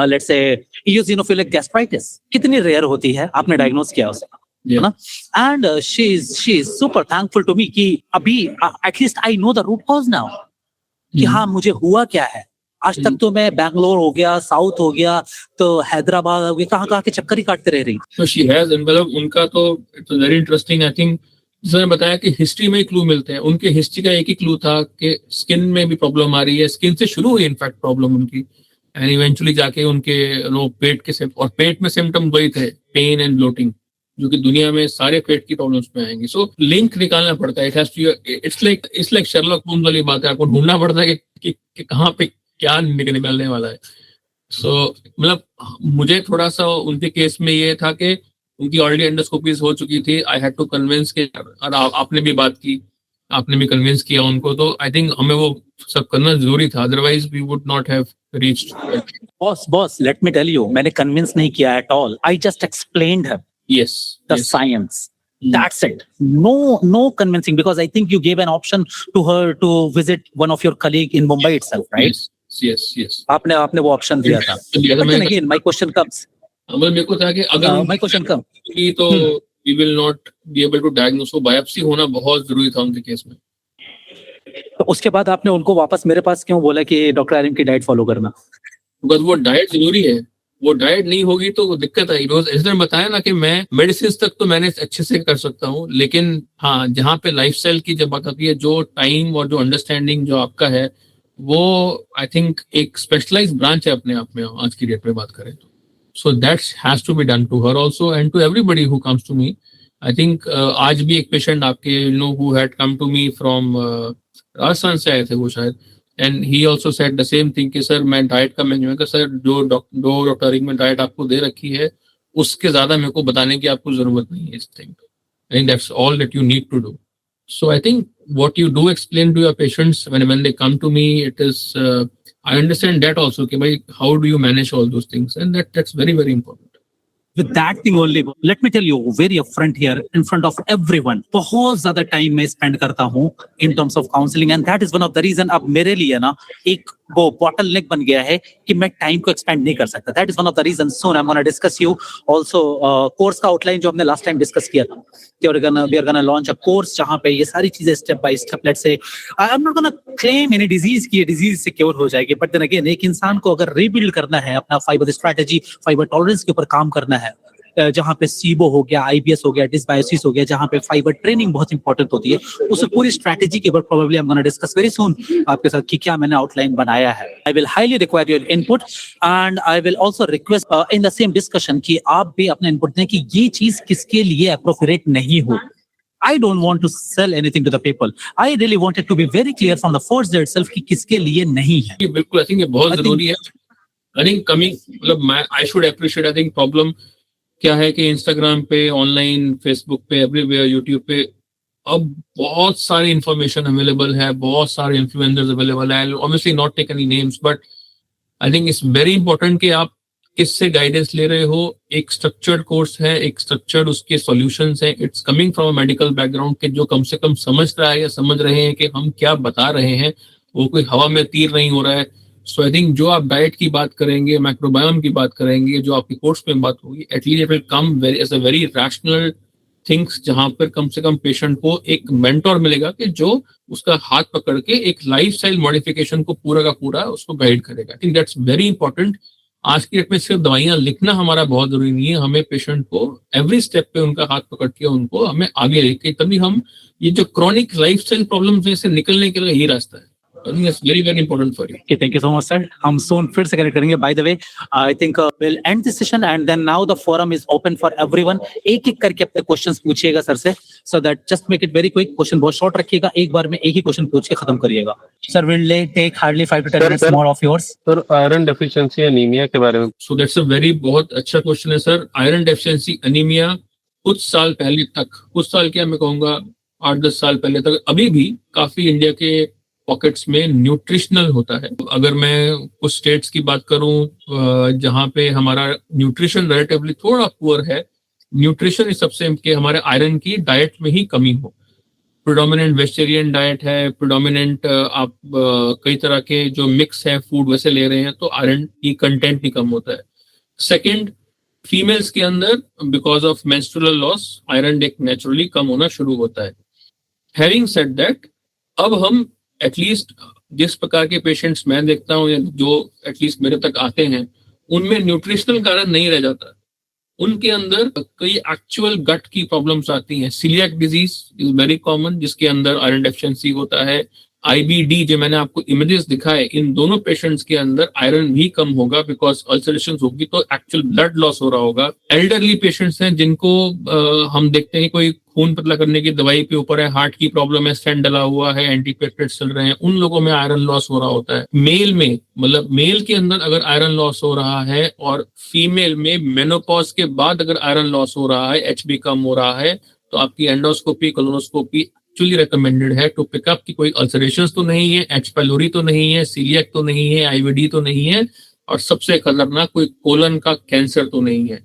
let's say इयोसिनोफिलिक gastritis, कितनी rare होती है, आपने डायग्नोस किया उसे, है ना। And she is super thankful to me कि अभी at least I know the root cause now कि हाँ मुझे हुआ क्या है। आज तक तो मैं बैंगलोर हो गया, साउथ हो गया, तो हैदराबाद हो गया, कहाँ के चक्कर ही काटते रह रही। So she has, मतलब उनका तो it's very interesting. I think जिसने बताया कि हिस्ट्री में क्लू मिलते हैं, उनके हिस्ट्री का एक ही क्लू था कि स्किन में भी प्रॉब्लम आ रही है, स्किन से शुरू हुई इनफैक्ट प्रॉब्लम उनकी, एंड इवेंचुअली जाके उनके पेट के और पेट में सिम्टम वही थे, पेन एंड ब्लोटिंग, जो कि दुनिया में सारे पेट की प्रॉब्लम्स में आएंगी। सो लिंक निकालना पड़ता है। इट्स लाइक शर्लॉक होम्स वाली बात है, आपको ढूंढना पड़ता है कि कहाँ पे क्या निकलने वाला है। सो मतलब मुझे थोड़ा सा उनके केस में ये था कि उनकी ऑलरेडी एंडोस्कोपीज हो चुकी थी। आई हैड टू कन्विंस के, और आपने भी बात की, आपने भी कन्विंस किया उनको, तो आई थिंक हमें वो सब करना जरूरी था, otherwise we would not have reached. Boss let me tell you, मैंने कन्विंस नहीं किया at all, I just explained him Yes. the science, That's it. No convincing, because I think you gave an option to her to visit one of your colleague in Mumbai itself, right? Yes. आपने वो option दिया था. But then again, my question comes. मतलब मेरे को था कि अगर my question comes. तो we will not be able to diagnose. So biopsy होना बहुत जरूरी था उनके केस में. तो उसके बाद आपने उनको वापस मेरे पास क्यों बोला कि डॉक्टर आर्यन की डाइट फॉलो करना? बिकॉज वो डाइट जरूरी है. वो डाइट नहीं होगी तो दिक्कत आएगी. बिकॉज इसने बताया ना कि मैं मेडिसिन तक तो मैंने अच्छे से कर सकता हूँ, लेकिन हाँ, जहाँ पे लाइफस्टाइल की जब बात आती है, जो टाइम और जो अंडरस्टैंडिंग जो आपका है, वो आई थिंक एक स्पेशलाइज ब्रांच है अपने आप में आज की डेट में बात करें तो. So that has to be done to her also and to everybody who comes to me. I think आज भी एक पेशेंट आपके who had come to me from Rajasthan से आए थे वो शायद, and he also said the same thing कि सर मैं डाइट का मैंने कहा सर जो डॉक्टर में डाइट आपको दे रखी है उसके ज्यादा मेरे को बताने की आपको जरूरत नहीं है इस thing. I think that's all that you need to do. So I think what you do explain to your patients when they come to me, it is I understand that also कि भाई how do you manage all those things, and that's very very important. With that thing only, let me tell you very upfront here in front of everyone, बहुत ज्यादा time मैं spend करता हूँ in terms of counseling, and that is one of the reason अब मेरे लिए ना एक वो बॉटल नेक बन गया है कि मैं टाइम को एक्सपेंड नहीं कर सकता. That is one of the reasons. Soon I'm gonna discuss you also course का आउटलाइन जो हमने लास्ट टाइम डिस्कस किया था कि we are gonna launch a course जहाँ पे ये सारी चीजें step by step, let's say I'm not gonna claim any disease की डिजीज से क्योर हो जाएगी, but then again एक इंसान को अगर रीबिल्ड करना है अपना फाइबर स्ट्रेटेजी, फाइबर टॉलरेंस के ऊपर काम करना है, जहाँ पे सीबो हो गया, आईबीएस हो गया, डिसबायोसिस हो गया, जहाँ पे फाइबर ट्रेनिंग बहुत इंपॉर्टेंट होती है, उस पूरी स्ट्रैटेजी के ऊपर probably I am gonna discuss very soon आपके साथ कि क्या मैंने आउटलाइन बनाया है. I will highly require your input and I will also request in the same discussion कि आप भी अपना इनपुट दें कि ये चीज किसके लिए अप्रोप्रिएट नहीं हो. I don't want to sell anything to the people. I really wanted to be very clear from the first day itself कि किसके लिए नहीं है. बिल्कुल, I think ये बहुत जरूरी है. I think coming, मतलब I should appreciate, I think problem क्या है कि इंस्टाग्राम पे, ऑनलाइन, फेसबुक पे, एवरीवेयर, यूट्यूब पे अब बहुत सारी इंफॉर्मेशन अवेलेबल है, बहुत सारे इन्फ्लुएंसर्स अवेलेबल है. Obviously not take any names, but I think it's very important कि आप किससे गाइडेंस ले रहे हो. एक स्ट्रक्चर्ड कोर्स है, एक स्ट्रक्चर्ड उसके सॉल्यूशंस है. It's coming from a medical background के जो कम से कम समझ रहा है या समझ रहे हैं कि हम क्या बता रहे हैं, वो कोई हवा में तीर नहीं हो रहा है. सो आई थिंक जो आप डाइट की बात करेंगे, माइक्रोबायोम की बात करेंगे, जो आपकी कोर्स में बात होगी, at least it will come as a very rational things, जहां पर कम से कम पेशेंट को एक मेंटोर मिलेगा कि जो उसका हाथ पकड़ के एक लाइफस्टाइल मॉडिफिकेशन को पूरा का पूरा उसको गाइड करेगा. आई थिंक दैट्स वेरी इंपॉर्टेंट. आज की डेट में सिर्फ दवाइयां लिखना हमारा बहुत जरूरी नहीं है. हमें पेशेंट को एवरी स्टेप पे उनका हाथ पकड़ के उनको हमें आगे लेके, तभी हम ये जो क्रॉनिक लाइफस्टाइल प्रॉब्लम्स से निकलने के लिए यही रास्ता है. I think that's very very important for you. Okay, thank you so much, sir. हम soon फिर से कनेक्ट करेंगे. By the way, I think we'll end this session and then now the forum is open for everyone. एक एक करके अपने questions पूछिएगा sir से, so that just make it very quick. Question बहुत शॉर्ट रखिएगा, एक बार में एक ही क्वेश्चन पूछ के खत्म करिएगा. Sir, will take hardly 5 to 10 minutes more of yours. Sir iron deficiency anaemia के बारे में. So that's a very बहुत अच्छा क्वेश्चन है सर. आयरन डेफिशिएंसी एनीमिया कुछ साल पहले तक, कुछ साल क्या मैं कहूँगा 8-10 साल पहले तक, अभी भी काफी इंडिया के पॉकेट्स में न्यूट्रिशनल होता है. अगर मैं कुछ स्टेट्स की बात करूं जहां पे हमारा न्यूट्रिशन रिलेटिवली थोड़ा पुअर है, न्यूट्रिशन इस सबसे कि हमारे आयरन की डाइट में ही कमी हो. प्रिडोमिनेंट वेजिटेरियन डाइट है, प्रिडोमिनेंट आप कई तरह के जो मिक्स है फूड वैसे ले रहे हैं, तो आयरन की कंटेंट भी कम होता है. सेकेंड, फीमेल्स के अंदर because of menstrual loss iron एक नेचुरली कम होना शुरू होता है. हैविंग सेड दैट, अब हम एटलीस्ट जिस प्रकार के पेशेंट्स मैं देखता हूँ या जो एटलीस्ट मेरे तक आते हैं, उनमें न्यूट्रिशनल कारण नहीं रह जाता. उनके अंदर कई एक्चुअल गट की प्रॉब्लम्स आती हैं. Coeliac disease is very common, जिसके अंदर आयरन डेफिशिएंसी होता है. आईबीडी जो मैंने आपको इमेजेस दिखाए, इन दोनों पेशेंट्स के अंदर आयरन भी कम होगा बिकॉज अल्सरेशन होगी तो एक्चुअल ब्लड लॉस हो रहा होगा. एल्डरली पेशेंट्स हैं जिनको हम देखते हैं कोई खून पतला करने की दवाई के ऊपर है, हार्ट की प्रॉब्लम है, स्टेंट डला हुआ है, एंटीप्लेटलेट्स चल रहे हैं, उन लोगों में आयरन लॉस हो रहा होता है. मेल में, मतलब मेल के अंदर अगर आयरन लॉस हो रहा है और फीमेल में मेनोपॉज के बाद अगर आयरन लॉस हो रहा है, एचबी कम हो रहा है, तो आपकी एंडोस्कोपी, कोलोनोस्कोपी एक्चुअली रिकमेंडेड है टू पिकअप की कोई अल्सरेशंस तो नहीं है, एच पाइलोरी तो नहीं है, सीलियक तो नहीं है, आईवीडी तो नहीं है, और सबसे खतरनाक कोई कोलन का कैंसर तो नहीं है.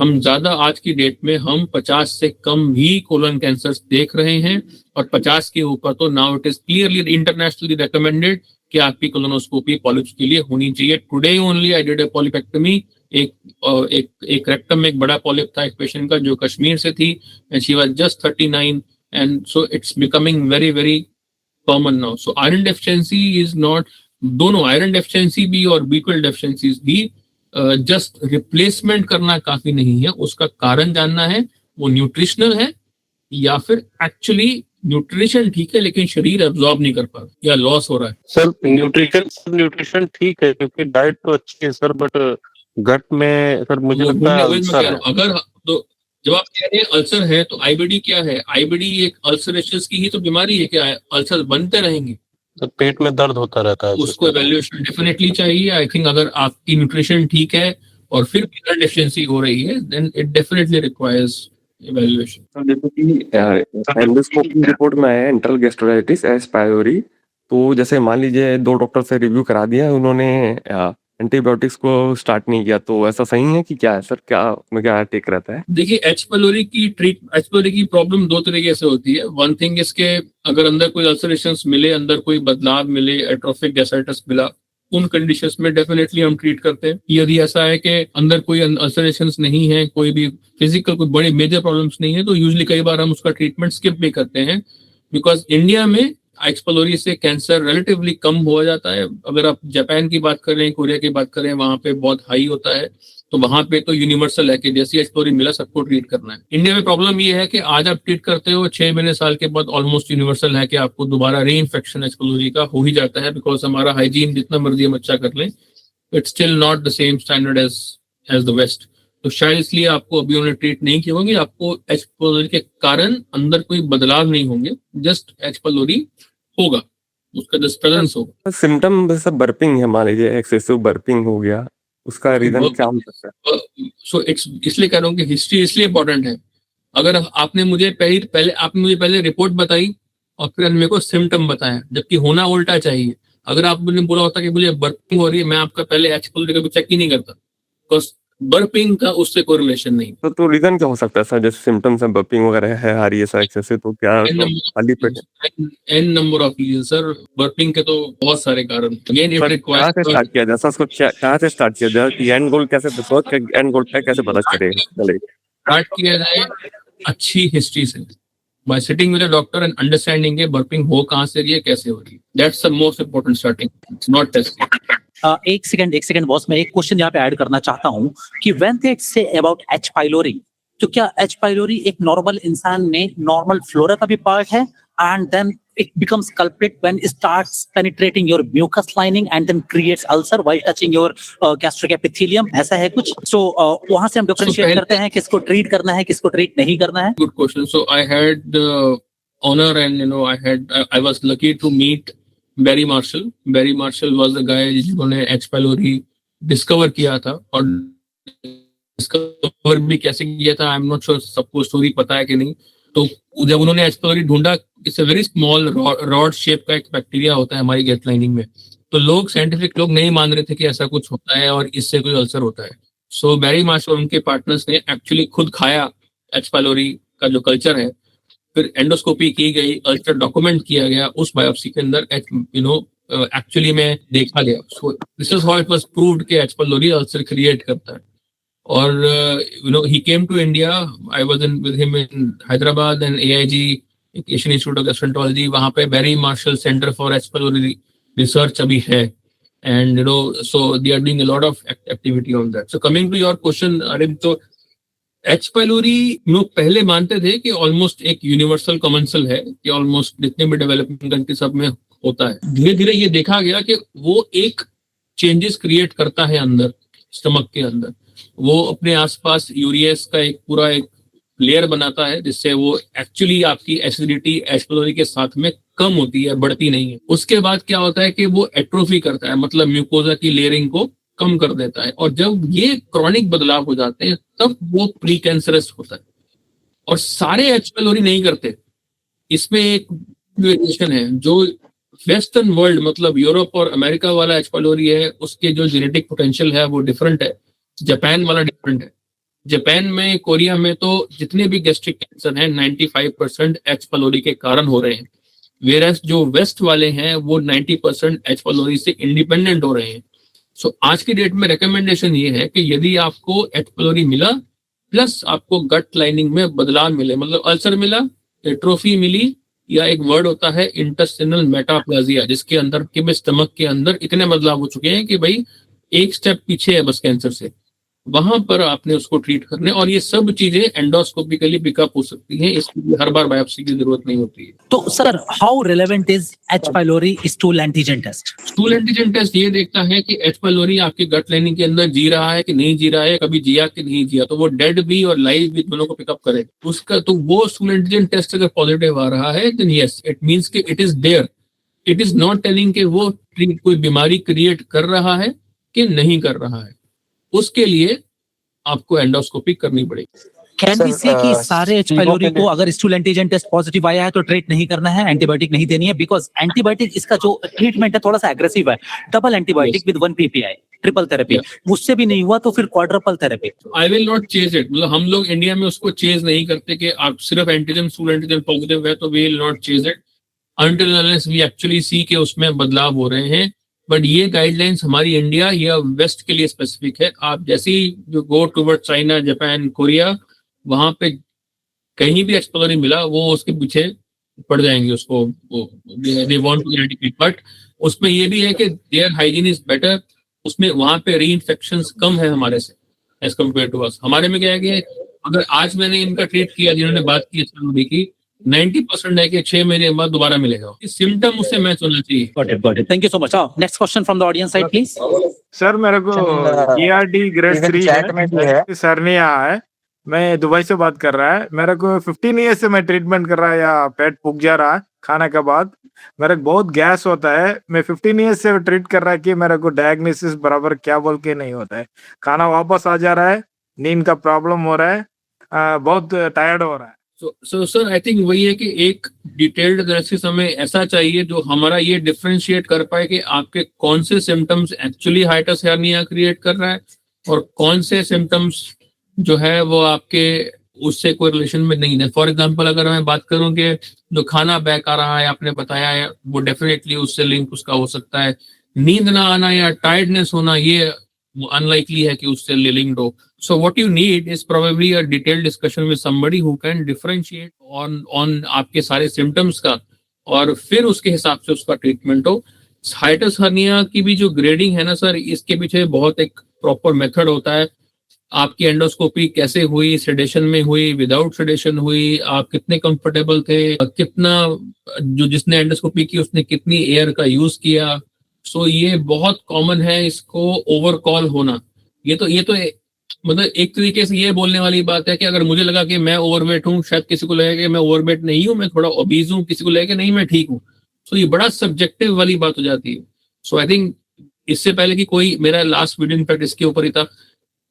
हम ज्यादा आज की डेट में हम 50 से कम भी कोलन कैंसर देख रहे हैं, और 50 के ऊपर तो now it is clearly internationally recommended कि आपकी कोलोनोस्कोपी पॉलिप्स के लिए होनी चाहिए। Today only I did a polypectomy. एक रेक्टम में एक बड़ा पॉलिप था एक पेशेंट का जो कश्मीर से थी, and she was just 39, and so it's becoming very very common now. So iron deficiency is not, दोनों आयरन डेफिशिएंसी भी और B12 डेफिशिएंसीज भी जस्ट रिप्लेसमेंट करना काफी नहीं है, उसका कारण जानना है वो न्यूट्रिशनल है या फिर एक्चुअली न्यूट्रिशन ठीक है लेकिन शरीर एब्जॉर्ब नहीं कर पा रहा या लॉस हो रहा है। सर न्यूट्रिशन ठीक है क्योंकि डाइट तो अच्छी है सर, बट गट में सर मुझे लगता है अल्सर है। अगर तो जब आप कह रहे हैं अल्सर है तो आईबीडी क्या है? आईबीडी एक अल्सरेशंस की ही तो बीमारी है, क्या अल्सर बनते रहेंगे? तो पेट में दर्द होता रहता है, उसको एवेल्युएशन डेफिनेटली चाहिए। आई थिंक अगर आपकी न्यूट्रिशन ठीक है और फिर मिनरल डेफिशिएंसी हो रही है then it definitely requires evaluation. जैसे कि एंडोस्कोपी रिपोर्ट में आया इंटरल गैस्ट्रोलाइटिस एस पायोरी, तो जैसे मान लीजिए 2 डॉक्टर से रिव्यू करा दिया, उन्होंने एंटीबायोटिक्स को स्टार्ट नहीं किया, तो ऐसा सही है कि क्या है सर, क्या टेक रहता है? देखिए एच पाइलोरी की प्रॉब्लम 2 तरीके से होती है। वन थिंग इसके अगर अंदर कोई अल्सरेशंस मिले, अंदर कोई बदलाव मिले, एट्रोफिक गैस्ट्राइटिस मिला, उन कंडीशंस में डेफिनेटली हम ट्रीट करते हैं। यदि ऐसा है कि अंदर कोई अल्सरेशंस नहीं है, कोई भी फिजिकल कोई बड़ी मेजर प्रॉब्लम्स नहीं है, तो यूजुअली कई बार हम उसका ट्रीटमेंट स्किप भी करते हैं, बिकॉज इंडिया में एच पाइलोरी से कैंसर रिलेटिवली कम हो जाता है। अगर आप जापान की बात करें, कोरिया की बात करें, वहां पे बहुत हाई होता है, तो वहां पे तो यूनिवर्सल है कि जैसी एच पाइलोरी मिला सबको ट्रीट करना है। इंडिया में प्रॉब्लम ये है कि आज आप ट्रीट करते हो, 6 महीने साल के बाद ऑलमोस्ट यूनिवर्सल है कि आपको दोबारा री इन्फेक्शन एच पाइलोरी का हो ही जाता है, बिकॉज हमारा हाइजीन जितना मर्जी हम अच्छा कर लें, it's still not the same standard as the West. तो शायद इसलिए आपको अभी उन्होंने ट्रीट नहीं किए होंगे। आपको एच पाइलोरी के कारण अंदर कोई बदलाव नहीं होंगे, जस्ट एच पाइलोरी होगा, उसका जस्ट प्रेजेंस होगा। सिम्टम जैसे बर्पिंग है, मान लीजिए एक्सेसिव बर्पिंग हो गया, उसका रीजन क्या हो सकता है? सो इट्स इसलिए कह रहा हूँ कि हिस्ट्री इसलिए इंपॉर्टेंट है। अगर आपने मुझे पहले रिपोर्ट बताई और फिर मेरे को सिम्टम बताया, जबकि होना उल्टा चाहिए। अगर आप मुझे बोला होता कि मुझे बर्पिंग हो रही है, मैं आपका पहले एच पाइलोरी का चेक ही नहीं करता, बिकॉज बर्पिंग का उससे कोई रिलेशन नहीं। तो रीजन क्या हो सकता है सर? जैसे सिम्टम्स है, बर्पिंग वगैरह है, आ रही है सर एक्सेसिव, तो क्या खाली पेट? An number of reason sir, burping के तो बहुत सारे कारण। अगेन इट कहाँ से स्टार्ट किया जाए सर, उसको कहाँ से स्टार्ट किया जाए कि एंड गोल एंड गोल कैसे पता चलेगा? स्टार्ट किया जाए अच्छी हिस्ट्री से, bye sitting with a doctor and understanding के बर्पिंग हो कहाँ से रही है, कैसे हो रही है। That's the most important starting, not testing. एक सेकंड बॉस, मैं एक क्वेश्चन यहाँ पे ऐड करना चाहता हूँ कि when they say about H pylori, तो क्या एच पाइलोरी एक नॉर्मल इंसान में नॉर्मल फ्लोरा का भी पार्ट है, and then it becomes culprit when it starts penetrating your mucus lining and then creates ulcer while touching your gastric epithelium, ऐसा है कुछ? So वहां से हम डिफरेंशिएट करते हैं किसको ट्रीट करना है, किसको ट्रीट नहीं करना है। Good question. So I had the honor and I was lucky to meet Barry Marshall. Barry Marshall was the guy जिन्होंने H pylori डिस्कवर किया था, और डिस्कवर भी कैसे किया था आई एम नॉट श्योर, सबको स्टोरी पता है कि नहीं। तो जब उन्होंने एच पाइलोरी ढूंढा, it's a very small rod shape का एक बैक्टीरिया होता है हमारी गट लाइनिंग में, तो साइंटिफिक लोग नहीं मान रहे थे कि ऐसा कुछ होता है और इससे कोई अल्सर होता है। सो बैरी मार्शल और उनके पार्टनर्स ने एक्चुअली खुद खाया एच पाइलोरी का जो कल्चर है, फिर एंडोस्कोपी की गई, अल्सर डॉक्यूमेंट किया गया, उस बायोप्सी के अंदर एक्चुअली में देखा गया। So this is how it was proved कि एच पाइलोरी अल्सर क्रिएट करता है। और he came to India. I was with him in Hyderabad and AIG, Asian Institute of Gastroenterology. वहाँ पे Barry Marshall Center for H pylori Research अभी है, and so they are doing a lot of activity on that. So coming to your question, अरिंद, तो H pylori लोग पहले मानते थे कि ऑलमोस्ट एक यूनिवर्सल कॉमनसल है, कि ऑलमोस्ट जितने भी डेवलपिंग कंट्री सब में होता है। धीरे धीरे ये देखा गया कि वो एक चेंजेस क्रिएट करता है अंदर स्टमक के अंदर, वो अपने आसपास यूरियस का एक पूरा एक लेयर बनाता है, जिससे वो एक्चुअली आपकी एसिडिटी एच पाइलोरी के साथ में कम होती है, बढ़ती नहीं है। उसके बाद क्या होता है कि वो एट्रोफी करता है, मतलब म्यूकोजा की लेयरिंग को कम कर देता है, और जब ये क्रॉनिक बदलाव हो जाते हैं तब वो प्री कैंसरस होता है। और सारे एच पाइलोरी नहीं करते, इसमें एक वेरिएशन है। जो वेस्टर्न वर्ल्ड मतलब यूरोप और अमेरिका वाला एच पाइलोरी है, उसके जो जेनेटिक पोटेंशियल है वो डिफरेंट है, जापान वाला डिफरेंट है। जापान में, कोरिया में तो जितने भी गैस्ट्रिक कैंसर हैं 95% एच पाइलोरी के कारण हो रहे हैं, वेरस जो वेस्ट वाले हैं वो 90% एच पाइलोरी से इंडिपेंडेंट हो रहे हैं। सो आज की डेट में रिकमेंडेशन ये है कि यदि आपको एच पाइलोरी मिला प्लस आपको गट लाइनिंग में बदलाव मिले, मतलब अल्सर मिला, एट्रोफी मिली, या एक वर्ड होता है इंटेस्टिनल मेटाप्लाजिया, जिसके अंदर के स्टमक के अंदर इतने बदलाव हो चुके हैं कि भाई एक स्टेप पीछे है बस कैंसर से, वहां पर आपने उसको ट्रीट करने, और ये सब चीजें एंडोस्कोपिकली पिकअप हो सकती हैं, इसके लिए हर बार बायोप्सी की जरूरत नहीं होती है। तो sir, how relevant is H pylori stool antigen test? Stool antigen test ये देखता है कि एच पाइलोरी आपके गट लाइनिंग के अंदर जी रहा है कि नहीं जी रहा है, कभी जिया कि नहीं जिया, तो वो डेड भी और लाइव भी दोनों को पिकअप करे उसका। तो वो स्टूल एंटीजन टेस्ट अगर पॉजिटिव आ रहा है देन यस, इट मींस कि it is there, it is not telling कि वो कोई बीमारी क्रिएट कर रहा है कि नहीं कर रहा है, उसके लिए आपको एंडोस्कोपी करनी पड़ेगी। कैन वी से कि सारे एच पाइलोरी को अगर स्टूल एंटीजन टेस्ट पॉजिटिव आया है तो ट्रीट नहीं करना है, एंटीबायोटिक नहीं देनी है? बिकॉज एंटीबायोटिक इसका जो ट्रीटमेंट है थोड़ा सा एग्रेसिव है, double antibiotic with 1 PPI, triple therapy. मुझसे भी नहीं हुआ तो फिर quadruple therapy. I will not chase it, मतलब हम लोग इंडिया में उसको चेज नहीं करते कि आप सिर्फ एंटीजन स्टूल एंटीजन पॉजिटिव है तो we will not chase it until unless we actually see कि उसमें बदलाव हो रहे हैं। बट ये गाइडलाइंस हमारी इंडिया या वेस्ट के लिए स्पेसिफिक है। आप जैसे ही जो गो टुवर्ड चाइना, जापान, कोरिया, वहां पे कहीं भी एक्सप्लोर मिला वो उसके पीछे पड़ जाएंगे, उसको they want to eradicate. But उसमें ये भी है कि देयर हाइजीन इज बेटर, उसमें वहां पे री इन्फेक्शंस कम है हमारे से एज कम्पेयर टू अस। हमारे में क्या है कि अगर आज मैंने इनका ट्रीट किया, जिन्होंने बात की एक्सप्लोरी की, 90% है कि 6 महीने बाद दोबारा मिलेगा। इस सिम्टम उससे मैच होना चाहिए। Got it. Thank you so much. Next question from the audience side, please. Sir मेरे को ERD ग्रेड 3 है, सरनिया है, मैं दुबई से बात कर रहा है। मेरे को 15 ईयर्स से मैं ट्रीटमेंट कर रहा है, या पेट पुग जा रहा है खाने के बाद, मेरे को बहुत गैस होता है। मैं 15 ईयर्स से ट्रीट कर रहा है कि मेरे को डायग्नोसिस बराबर क्या बोल के नहीं होता है, खाना वापस आ जा रहा है, नींद का प्रॉब्लम हो रहा है, बहुत टायर्ड हो रहा है। सो सर आई थिंक वही है कि एक डिटेल्ड एनालिसिस हमें ऐसा चाहिए जो हमारा ये डिफरेंशिएट कर पाए कि आपके कौन से symptoms actually hiatus hernia create कर रहा है और कौन से सिम्टम्स जो है वो आपके उससे कोई रिलेशन में नहीं है। फॉर एग्जांपल अगर मैं बात करूं कि जो खाना बैक आ रहा है, आपने बताया है, वो डेफिनेटली उससे लिंक उसका हो सकता है। नींद ना आना या टायर्डनेस होना, ये अनलाइकली है कि उससे लिंक्ड हो। So what you need is probably a detailed discussion with somebody who can differentiate on आपके सारे symptoms का, और फिर उसके हिसाब से उसका ट्रीटमेंट हो। हाइटस हर्निया की भी जो ग्रेडिंग है ना सर, इसके पीछे बहुत एक प्रॉपर मेथड होता है। आपकी एंडोस्कोपी कैसे हुई, सेडेशन में हुई, विदाउट सेडेशन हुई, आप कितने कंफर्टेबल थे, कितना जो जिसने एंडोस्कोपी की उसने कितनी एयर का यूज किया। सो ये बहुत कॉमन है इसको ओवरकॉल होना। ये तो मतलब एक तरीके से ये बोलने वाली बात है कि अगर मुझे लगा कि मैं ओवरवेट हूँ, शायद किसी को लगे कि मैं ओवरवेट नहीं हूँ, मैं थोड़ा ओबीज हूँ, किसी को लगे कि नहीं मैं ठीक हूँ। सो ये बड़ा सब्जेक्टिव वाली बात हो जाती है। सो आई थिंक इससे पहले कि कोई, मेरा लास्ट वीडियो इनफैक्ट इसके ऊपर ही था,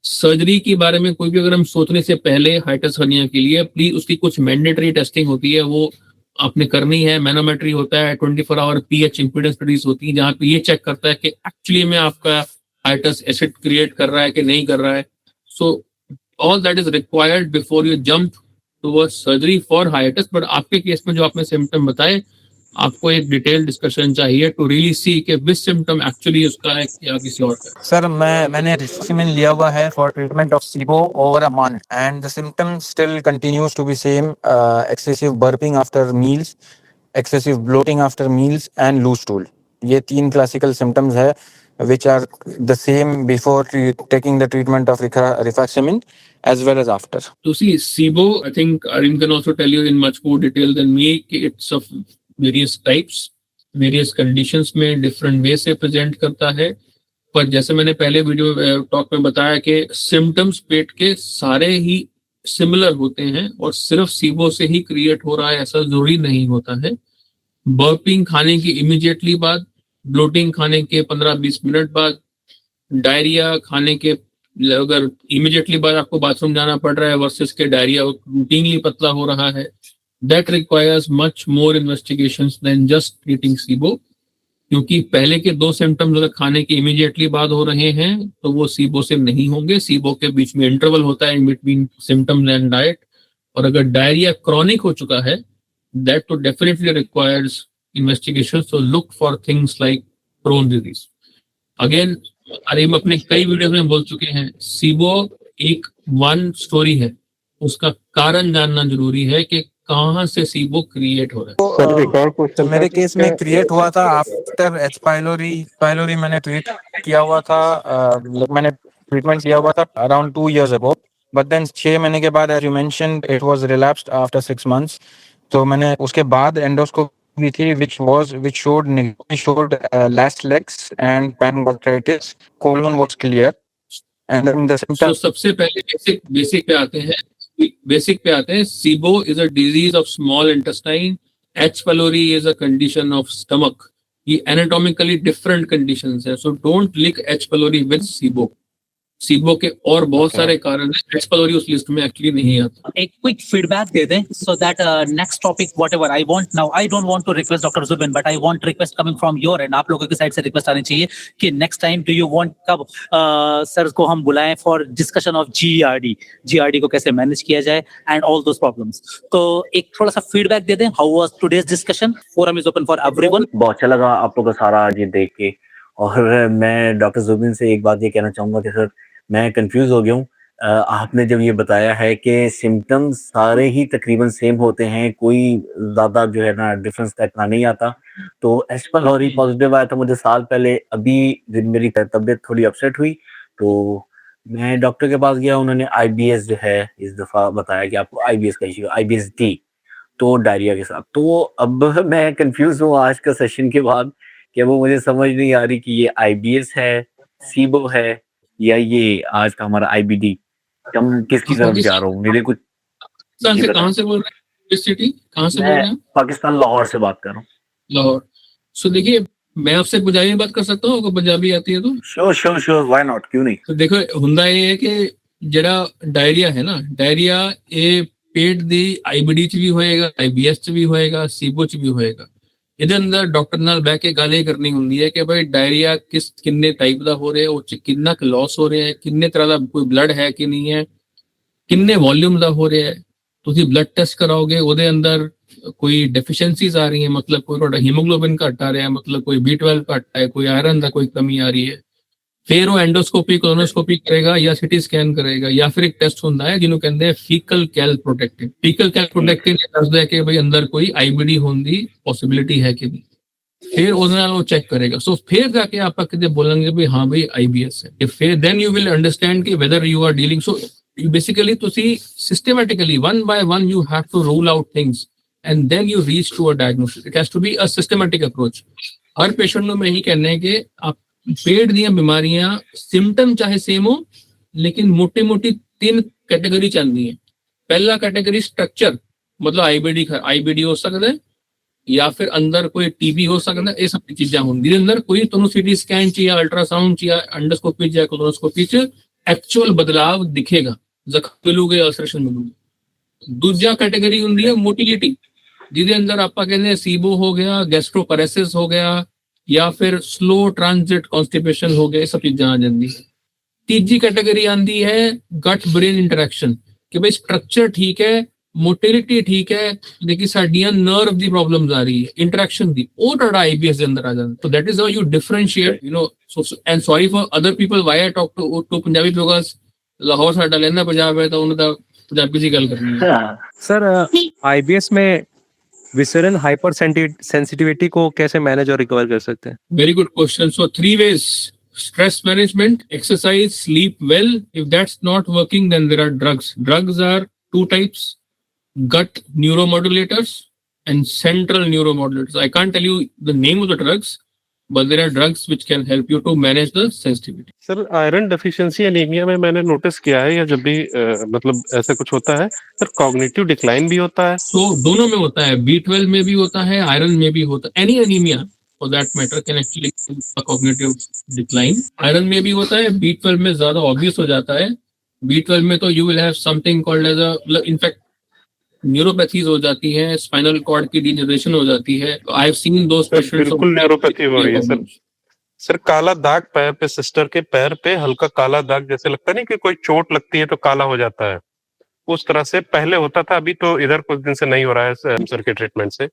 सर्जरी के बारे में कोई भी अगर हम सोचने से पहले हाइटस हर्निया के लिए प्लीज उसकी कुछ मैंडेटरी टेस्टिंग होती है, वो आपने करनी है। मैनोमेट्री होता है, 24 आवर पीएच इंपीडेंस स्टडीज होती है, जहाँ पे ये चेक करता है कि एक्चुअली में आपका हाइटस एसिड क्रिएट कर रहा है कि नहीं कर रहा है। So all that is required before you jump towards surgery for hiatus. But आपके केस में जो आपने सिम्टम बताए, आपको एक डिटेल डिस्कशन चाहिए to really see कि which symptom actually उसका है या किसी और का। सर मैंने रिस्ट्रिक्शन लिया हुआ है for treatment of SIBO over a month and the symptoms still continues to be same, excessive burping after meals, excessive bloating after meals and loose stool. ये 3 classical symptoms है which are the same before taking the treatment of rifaximin as well as after. So see, SIBO, I think Arun can also tell you in much more detail than me कि it's of various types, various conditions में different way से present करता है। पर जैसे मैंने पहले video talk में बताया कि symptoms पेट के सारे ही similar होते हैं और सिर्फ SIBO से ही create हो रहा है ऐसा जरूरी नहीं होता है। बर्पिंग खाने की इमीडिएटली बाद, ब्लोटिंग खाने के 15-20 मिनट बाद, डायरिया खाने के अगर इमीडिएटली बाद आपको बाथरूम जाना पड़ रहा है वर्सेस के डायरिया रूटीनली पतला हो रहा है, that requires much more investigations than just treating SIBO। क्योंकि पहले के 2 सिम्टम्स अगर खाने के इमीडिएटली बाद हो रहे हैं तो वो सीबो से नहीं होंगे। सीबो के बीच में इंटरवल होता है in between symptoms and diet. और अगर डायरिया क्रॉनिक हो चुका है, दैट तो definitely requires investigation. So look for things like Crohn disease. Again, अरे हम अपने कई वीडियो में बोल चुके हैं, सीबो एक वन स्टोरी है, उसका कारण जानना जरूरी है कि कहाँ से सीबो क्रिएट हो रहा है। सर एक और तो क्वेश्चन मेरे केस में क्रिएट हुआ था आफ्टर एच पाइलोरी मैंने ट्रीट किया हुआ था। मैंने ट्रीटमेंट किया हुआ था around 2 years ago, but then 6 महीने के बाद as you mentioned it was relapsed after 6 months। तो मैंने उसके बाद एंडोस्कोपी थी which showed last legs and pancreatitis, colon was clear and then the तो symptoms सबसे पहले बेसिक पे आते हैं। SIBO is a disease of small intestine, H pylori is a condition of stomach. ये एनाटॉमिकली डिफरेंट कंडीशंस है। So don't link H pylori with SIBO. SIBO के और बहुत सारे कारण हैं, एच पाइलोरी उस लिस्ट में एक्चुअली नहीं आता। एक क्विक फीडबैक दे दें so that next topic whatever I want now, I don't want to request Dr. Zubin but I want request coming from your end। आप लोगों की साइड से रिक्वेस्ट आनी चाहिए कि next time do you want कब sir को हम बुलाएं फॉर डिस्कशन ऑफ जीआरडी को कैसे मैनेज किया जाए एंड ऑल दोस प्रॉब्लम्स। तो एक थोड़ा सा फीडबैक दे दें, how was today's discussion. Forum is open for everyone. बहुत अच्छा लगा आप लोगों का सारा आज ये देख के। और मैं डॉक्टर जुबिन से एक बात ये कहना चाहूंगा कि सर मैं कंफ्यूज हो गया हूँ। आपने जब ये बताया है कि सिम्टम्स सारे ही तकरीबन सेम होते हैं, कोई ज़्यादा जो है ना डिफरेंस इतना नहीं आता। तो एच पाइलोरी पॉजिटिव आया था मुझे साल पहले। अभी जब मेरी तबीयत थोड़ी अपसेट हुई तो मैं डॉक्टर के पास गया, उन्होंने IBS जो है इस दफ़ा बताया कि आपको IBS का इश्यू, IBS-D, तो डायरिया के साथ। तो अब मैं कंफ्यूज हूँ आज का सेशन के बाद कि वो मुझे समझ नहीं आ रही कि ये IBS है, सीबो है या ये आज का हमारा IBD। हम किसकी तरफ जा रहा हूँ? मेरे कुछ कहाँ से बोल रहे हैं? सिटी कहाँ से बोल रहे हैं? पाकिस्तान लाहौर से बात कर रहा हूँ। लाहौर। सो देखिए, मैं आपसे पंजाबी में बात कर सकता हूँ, अगर पंजाबी आती है तो। श्योर व्हाई नॉट, क्यों नहीं। तो देखो, हुंदा ये है कि जरा डायरिया है ना, डायरिया ये पेट दी IBD च भी होएगा, IBS च भी होएगा, सीबो च भी होएगा। ਇਹਦੇ ਅੰਦਰ ਡਾਕਟਰ ਨਾਲ ਬਹਿ ਕੇ ਗੱਲ ਇਹ ਕਰਨੀ ਹੁੰਦੀ ਹੈ ਕਿ ਭਾਈ ਡਾਇਰੀਆ ਕਿੰਨੇ ਟਾਈਪ ਦਾ ਹੋ ਰਿਹਾ, ਉਹ ਚ ਕਿੰਨਾ ਕੁ ਲਾਸ ਹੋ ਰਿਹਾ ਹੈ, ਕਿੰਨੇ ਤਰ੍ਹਾਂ ਦਾ ਕੋਈ ਬਲੱਡ ਹੈ ਕਿ ਨਹੀਂ ਹੈ, ਕਿੰਨੇ ਵੋਲਿਊਮ ਦਾ ਹੋ ਰਿਹਾ ਹੈ। ਤੁਸੀਂ ਬਲੱਡ ਟੈਸਟ ਕਰਾਓਗੇ, ਉਹਦੇ ਅੰਦਰ ਕੋਈ ਡੈਫੀਸ਼ੀਐਂਸੀਜ਼ ਆ ਰਹੀਆਂ, ਮਤਲਬ ਕੋਈ ਤੁਹਾਡਾ ਹੀਮੋਗਲੋबिन ਘੱਟ ਆ ਰਿਹਾ, ਮਤਲਬ ਕੋਈ B12 ਘੱਟ ਹੈ, ਕੋਈ ਆਇਰਨ ਦਾ ਕੋਈ ਕਮੀ ਆ ਰਹੀ ਹੈ, ਫਿਰ ਉਹ ਐਂਡੋਸਕੋਪੀ ਕੋਲੋਨੋਸਕੋਪੀ ਕਰੇਗਾ ਜਾਂ ਸਿਟੀ ਸਕੈਨ ਕਰੇਗਾ, ਜਾਂ ਫਿਰ ਇੱਕ ਟੈਸਟ ਹੁੰਦਾ ਹੈ ਜਿਹਨੂੰ ਕਹਿੰਦੇ ਆ ਫੀਕਲ ਕੈਲ ਪ੍ਰੋਟੈਕਟਿਵ। ਫੀਕਲ ਕੈਲ ਪ੍ਰੋਟੈਕਟਿਵ ਦੱਸਦਾ ਹੈ ਕਿ ਭਾਈ ਅੰਦਰ ਕੋਈ IBD ਹੋਣ ਦੀ ਪੋਸਿਬਿਲਿਟੀ ਹੈ ਕਿ ਨਹੀਂ। ਫਿਰ ਉਹਦੇ ਨਾਲ ਉਹ ਚੈੱਕ ਕਰੇਗਾ। ਸੋ ਫਿਰ ਜਾ ਕੇ ਆਪਾਂ ਕਿਤੇ ਬੋਲਾਂਗੇ ਵੀ ਹਾਂ ਭਾਈ IBS ਹੈ। ਫਿਰ ਦੈਨ ਯੂ ਵਿਲ ਅੰਡਰਸਟੈਂਡ ਕਿ weather you are dealing. So basically ਤੁਸੀਂ systematically one by one you have to rule out things and then you reach to a diagnosis. It has to be a systematic approach। Her patient ਨੂੰ ਮੈਂ ਇਹੀ ਕਹਿੰਦਾ ਕਿ आप पेट ਦੀਆਂ ਬਿਮਾਰੀਆਂ symptom चाहे सेम हो लेकिन मोटी मोटी 3 कैटेगरी चलनी है। पहला कैटेगरी स्ट्रक्चर, मतलब IBD हो सकता है या फिर अंदर कोई TB हो सकता है। ये सब चीजें होंगी अंदर कोई ਤੁਹਾਨੂੰ CT स्कैन ਚ ਜਾਂ अल्ट्रासाउंड ਚ ਜਾਂ एंडोस्कोपी ਜਾਂ कोलोनोस्कोपी ਚ एक्चुअल बदलाव दिखेगा, ਜ਼ਖਮ ਮਿਲੂਗੇ, ਅਲਸਰੇਸ਼ਨ ਮਿਲੂਗੀ। ਦੂਜਾ ਕੈਟੇਗਰੀ ਹੁੰਦੀ ਹੈ ਮੋਟਿਲਿਟੀ, ਜਿਹਦੇ ਅੰਦਰ ਆਪਾਂ ਕਹਿੰਦੇ ਸੀਬੋ ਹੋ ਗਿਆ, ਗੈਸਟ੍ਰੋਪੈਰੇਸਿਸ ਹੋ ਗਿਆ ਜਾਂ ਫਿਰ ਸਲੋ ਟ੍ਰਾਂਜ਼ਿਟ ਕਨਸਟੀਪੇਸ਼ਨ ਹੋ ਗਿਆ, ਇਹ ਸਭ ਚੀਜ਼ਾਂ ਆ ਜਾਂਦੀ। ਤੀਜੀ ਕੈਟੇਗਰੀ ਆਂਦੀ ਹੈ ਗਟ ਬ੍ਰੇਨ ਇੰਟਰੈਕਸ਼ਨ, ਕਿ ਬਈ ਸਟਰਕਚਰ ਠੀਕ ਹੈ, मोटिलिटी ठीक है, लेकिन साडियां नर्व दी प्रॉब्लम्स आ रही है, इंटरेक्शन दी, वो ਤੁਹਾਡਾ IBS ਦੇ ਅੰਦਰ ਆ ਜਾਂਦਾ। so that is how you differentiate, you know। so and sorry for other people why I talk to Punjabi, because Lahore साडा लेना पंजाब है तो ਉਹਨਾਂ ਦਾ ਪੰਜਾਬੀ ਦੀ ਗੱਲ ਕਰਨੀ है। सर IBS में विसरल हाइपर सेंसिटिविटी को कैसे मैनेज और रिकवर कर सकते हैं? Very good question। So 3 ways: stress management, exercise, sleep well. If that's not working, then there are drugs. Drugs are 2 types: gut neuromodulators and central neuromodulators. I can't tell you the name of the drugs, but there are drugs which can help you to manage the sensitivity. Sir iron deficiency anaemia में मैंने notice किया है, या जब भी मतलब ऐसा कुछ होता है सर, कॉग्निटिव डिक्लाइन भी होता है। So दोनों में होता है, B12 में भी होता है, आयरन में भी होता है। Any anemia for that matter can actually cause cognitive decline। Iron में भी होता है, B12 में ज्यादा ऑब्वियस हो जाता है। B12 में तो you will have something called as a, in fact neuropathies हो जाती है, स्पाइनल कॉर्ड की डीजनरेशन हो जाती है। I have seen those sir patients. बिल्कुल न्यूरोपैथी हो रही है सर। सर काला दाग पैर पे, सिस्टर के पैर पे हल्का काला दाग, जैसे लगता नहीं कि कोई चोट लगती है तो काला हो जाता है, उस तरह से पहले होता था, अभी तो इधर कुछ दिन से नहीं हो रहा है सर के ट्रीटमेंट से।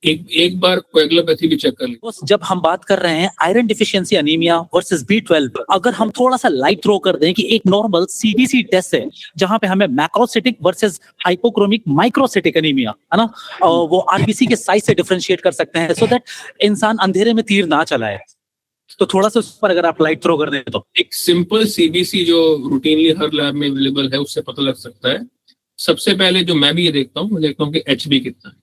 एक बार कोएगुलोपैथी भी चेक कर ली। जब हम बात कर रहे हैं iron deficiency anaemia versus B12, अगर हम थोड़ा सा लाइट थ्रो कर दें कि एक नॉर्मल CBC टेस्ट है जहां पे हमें macrocytic versus hypochromic microcytic anaemia, है ना, वो RBC के साइज से डिफरेंशिएट कर सकते हैं सो दैट इंसान अंधेरे में तीर ना चलाए। तो थोड़ा सा उस पर अगर आप लाइट थ्रो कर दें तो एक सिंपल CBC जो रूटीनली हर लैब में अवेलेबल है उससे पता लग सकता है। सबसे पहले जो मैं भी ये देखता हूँ, मैं देखता हूँ कि HB कितना है।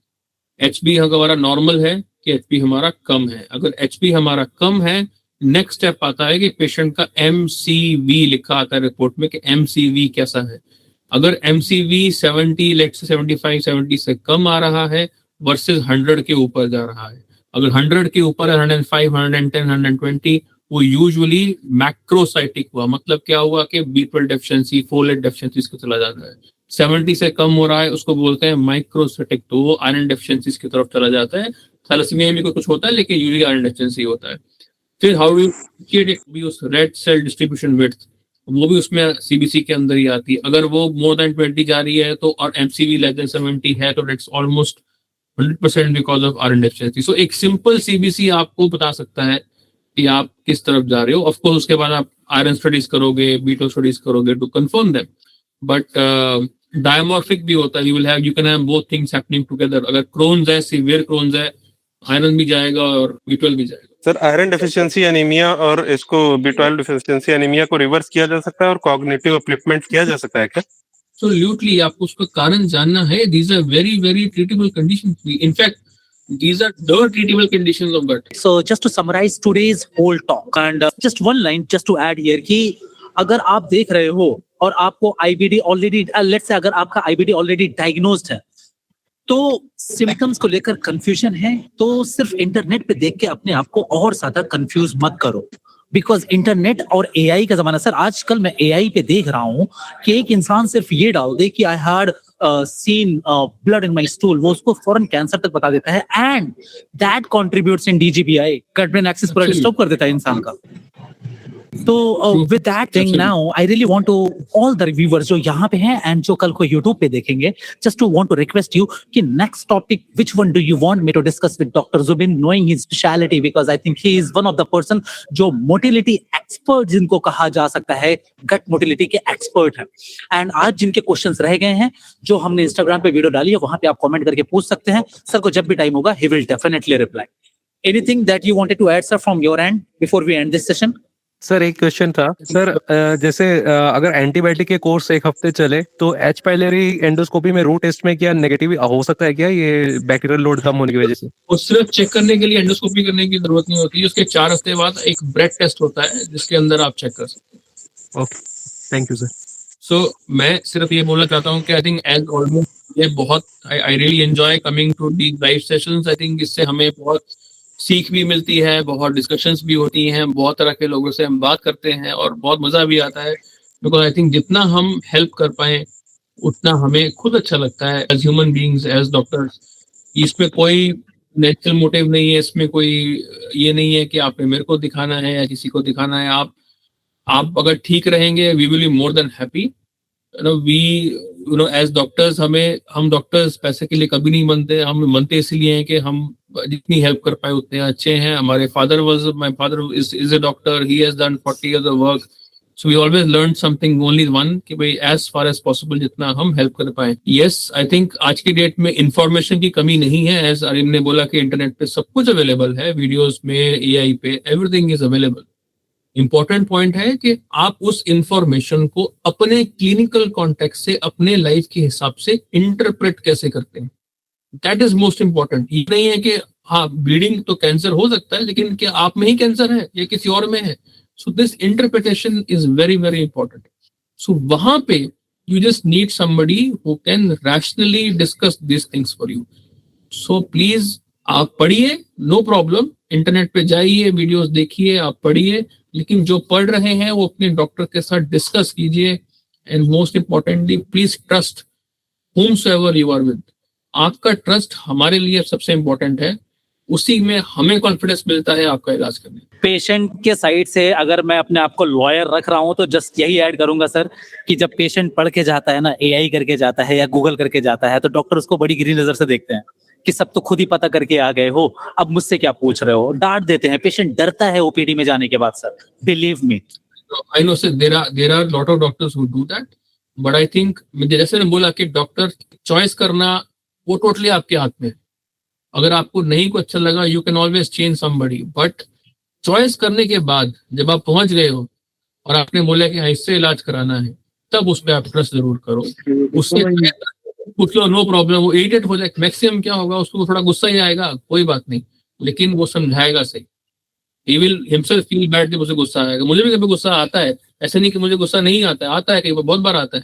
HB हमारा नॉर्मल है कि HB हमारा कम है। अगर HB हमारा कम है, नेक्स्ट स्टेप आता है कि पेशेंट का MCV लिखा आता है रिपोर्ट में कि MCV कैसा है। अगर MCV 70 लेट से 75 70 से कम आ रहा है वर्सेस 100 के ऊपर जा रहा है, अगर 100 के ऊपर है 105 110 120, वो यूजुअली मैक्रोसाइटिक हुआ। मतलब क्या हुआ कि B12 डेफिशिएंसी, फोलेट डेफिशिएंसी इसको चला जाता है। 70 से कम हो रहा है उसको बोलते हैं माइक्रोसाइटिक, तो वो आयरन डेफिशिएंसी की तरफ चला जाता है। थैलेसीमिया में भी कुछ होता है लेकिन यूजुअली आयरन डेफिशिएंसी होता है। फिर हाउ डू भी उस रेड सेल डिस्ट्रीब्यूशन विड्थ, वो भी उसमें CBC के अंदर ही आती है। अगर वो मोर देन 20 जा रही है तो, और MCV लेस देन 70 है तो it's almost 100% because of iron deficiency. So एक सिंपल CBC आपको बता सकता है कि आप किस तरफ जा रहे हो। ऑफ कोर्स उसके बाद आप आयरन स्टडीज करोगे, B12 स्टडीज करोगे to confirm them. But dimorphic भी होता है, you can have both things happening together. अगर क्रोन्स है, सीवियर क्रोन्स है, आयरन भी जाएगा और B12 भी जाएगा। सर आयरन डेफिशिएंसी एनीमिया और इसको B12 डेफिशिएंसी एनीमिया को रिवर्स किया जा सकता है और कॉग्निटिव अपलिफ्टमेंट किया जा सकता है क्या? Absolutely, आपको उसका कारण जानना है। These are very very treatable conditions. In fact, these are the treatable conditions of gut. So just to summarize today's whole talk and just one line just to add here कि अगर आप देख रहे हो और आपको IBD ऑलरेडी, लेट्स से अगर आपका IBD ऑलरेडी डायग्नोज्ड है तो सिम्टम्स को लेकर कंफ्यूजन है तो सिर्फ इंटरनेट पे देख के अपने आप को और ज्यादा कंफ्यूज मत करो, बिकॉज इंटरनेट और AI का जमाना। सर आजकल मैं AI पे देख रहा हूँ कि एक इंसान सिर्फ ये डाल दे कि I had seen blood in my stool, वो उसको फौरन कैंसर तक बता देता है and that contributes in DGBI, gut brain axis पूरा डिस्टर्ब कर देता है इंसान का। तो with that thing now I really want to all the reviewers जो यहाँ पे हैं एंड जो कल को यूट्यूब पे देखेंगे, just to want to request you कि next topic which one do you want me to discuss with doctor Zubin, knowing his speciality, because I think he is one of the person जो motility expert जिनको कहा जा सकता है, gut motility के expert है। And आज जिनके क्वेश्चंस रह गए हैं जो हमने इंस्टाग्राम पे वीडियो डाली है वहां पे आप कमेंट करके पूछ सकते हैं। सर को जब भी टाइम होगा he will definitely reply. Anything that you wanted to add sir from your end before we end this session? Sir एक क्वेश्चन था सर, जैसे अगर एंटीबायोटिक के कोर्स एक हफ्ते चले तो H पाइलरी एंडोस्कोपी में रूट टेस्ट में क्या नेगेटिव हो सकता है क्या, ये बैक्टीरियल लोड कम होने की वजह से? वो सिर्फ चेक करने के लिए एंडोस्कोपी करने की जरूरत नहीं होती, उसके 4 हफ्ते बाद एक ब्रेड टेस्ट होता है जिसके अंदर आप चेक कर सकते हैं। Okay, thank you sir. So मैं सिर्फ ये बोलना चाहता हूँ कि आई थिंक एज ऑलमोस्ट ये बहुत I really enjoy coming to the live sessions. I think इससे हमें बहुत सीख भी मिलती है, बहुत डिस्कशंस भी होती हैं, बहुत तरह के लोगों से हम बात करते हैं और बहुत मजा भी आता है। बिकॉज आई थिंक जितना हम हेल्प कर पाए उतना हमें खुद अच्छा लगता है as human beings, as doctors. इसमें कोई नेचुरल मोटिव नहीं है, इसमें कोई ये नहीं है कि आपने मेरे को दिखाना है या किसी को दिखाना है। आप अगर ठीक रहेंगे we will be more than happy. As doctors हम डॉक्टर्स पैसे के लिए कभी नहीं बनते, हम बनते इसलिए हैं कि हम जितनी हेल्प कर पाए उतने अच्छे हैं। हमारे my father is a doctor, he has done 40 years of work, so we always learned something, only one, कि भाई as far as possible जितना हम हेल्प कर पाए। yes, I think आज की डेट में इंफॉर्मेशन की कमी नहीं है। एज अरिम ने बोला कि इंटरनेट पे सब कुछ अवेलेबल है, वीडियोस में, AI पे, everything is available. Important point है कि आप उस इंफॉर्मेशन को अपने क्लिनिकल कॉन्टेक्स्ट से, अपने लाइफ के हिसाब से इंटरप्रेट कैसे करते हैं, दैट इज मोस्ट इंपॉर्टेंट। ये नहीं है कि हाँ ब्लीडिंग तो कैंसर हो सकता है लेकिन क्या आप में ही कैंसर है या किसी और में है। So this interpretation is very very important. So वहां पे you just need somebody who can rationally discuss this things for you. So please आप पढ़िए, नो प्रॉब्लम, इंटरनेट पे जाइए, वीडियोस देखिए, आप पढ़िए, लेकिन जो पढ़ रहे हैं वो अपने डॉक्टर के साथ डिस्कस कीजिए। And most importantly please trust whomsoever you are with. आपका ट्रस्ट हमारे लिए सबसे इम्पोर्टेंट है, उसी में हमें कॉन्फिडेंस मिलता है आपका इलाज करने में। पेशेंट के साइड से अगर मैं अपने आप को लॉयर रख रहा हूं तो जस्ट यही ऐड करूंगा सर कि जब पेशेंट पढ़ के जाता है ना, एआई करके जाता है या गूगल करके जाता है, तो डॉक्टर उसको बड़ी गिरी नजर से देखते हैं कि सब तो खुद ही पता करके आ गए हो, अब मुझसे क्या पूछ रहे हो, डांट देते हैं। पेशेंट डरता है ओपीडी में जाने के बाद sir, believe me. I know sir, there are lot of doctors who do that, but I think जैसे मैंने बोला कि डॉक्टर चॉइस करना वो टोटली आपके हाथ में है। अगर आपको नहीं को अच्छा लगा, you can always change somebody, but choice करने के बाद जब आप पहुंच गए हो और आपने बोला कि हाँ इससे इलाज कराना है, तब उस पर आप ट्रस्ट जरूर करो। उससे पूछ लो, नो प्रॉब्लम, वो इरिटेट हो जाए, मैक्सिमम क्या होगा, उसको थोड़ा गुस्सा ही आएगा, कोई बात नहीं, लेकिन वो समझाएगा सही। He will himself feel bad कि मुझे गुस्सा आएगा। मुझे भी कभी गुस्सा आता है, ऐसे नहीं कि मुझे गुस्सा नहीं आता है, आता है कई बार, बहुत बार आता है,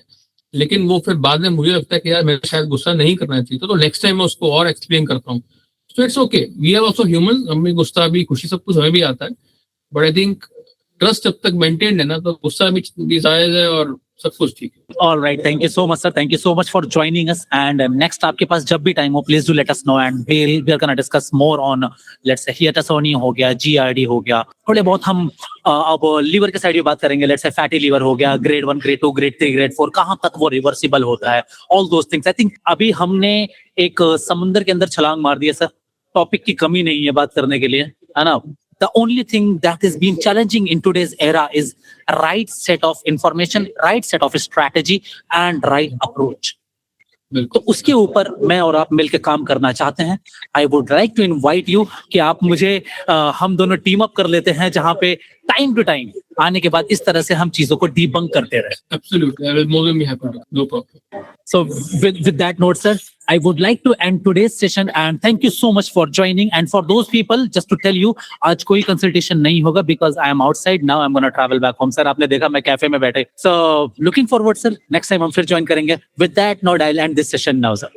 लेकिन वो फिर बाद में मुझे लगता है कि यार मेरे शायद गुस्सा नहीं करना चाहिए, तो नेक्स्ट टाइम मैं उसको और एक्सप्लेन करता हूँ। So it's okay, we are also human, हमें गुस्सा भी, खुशी, सब कुछ हमें भी आता है, बट आई थिंक ट्रस्ट जब तक मेंटेन्ड है ना, तो गुस्सा भी जायज है और सब कुछ ठीक है। All right, thank you so much, sir. Thank you so much for joining us. And next, आपके पास जब भी टाइम हो, please do let us know, and we are gonna discuss more on, let's say, hiatus hernia हो गया, GRD हो गया, थोड़े बहुत हम अब लीवर के साइड भी बात करेंगे। let's say फैटी लीवर हो गया, grade 1, grade 2, grade 3, grade 4, कहाँ तक वो रिवर्सिबल होता है, all those things. I think अभी हमने एक समुंदर के अंदर छलांग मार दी है सर, टॉपिक की कमी नहीं है बात करने के लिए, है ना। The only thing that is being challenging in today's era is a right set of information, right set of strategy, and right approach. तो उसके ऊपर मैं और आप मिलकर काम करना चाहते हैं। I would like to invite you कि आप मुझे हम दोनों टीम अप कर लेते हैं, जहां पे टाइम टू टाइम आने के बाद इस तरह से हम चीजों को डीबंक करते रहे। Absolutely, I will more than be happy to, no problem. So with that note, sir, I would like to end today's session and thank you so much for joining. And for those people, just to tell you, आज कोई consultation नहीं होगा because I am outside now. I'm gonna travel back home. Sir, आपने देखा मैं cafe में बैठे. So looking forward, sir. Next time हम फिर join करेंगे. With that note, I'll end this session now, sir.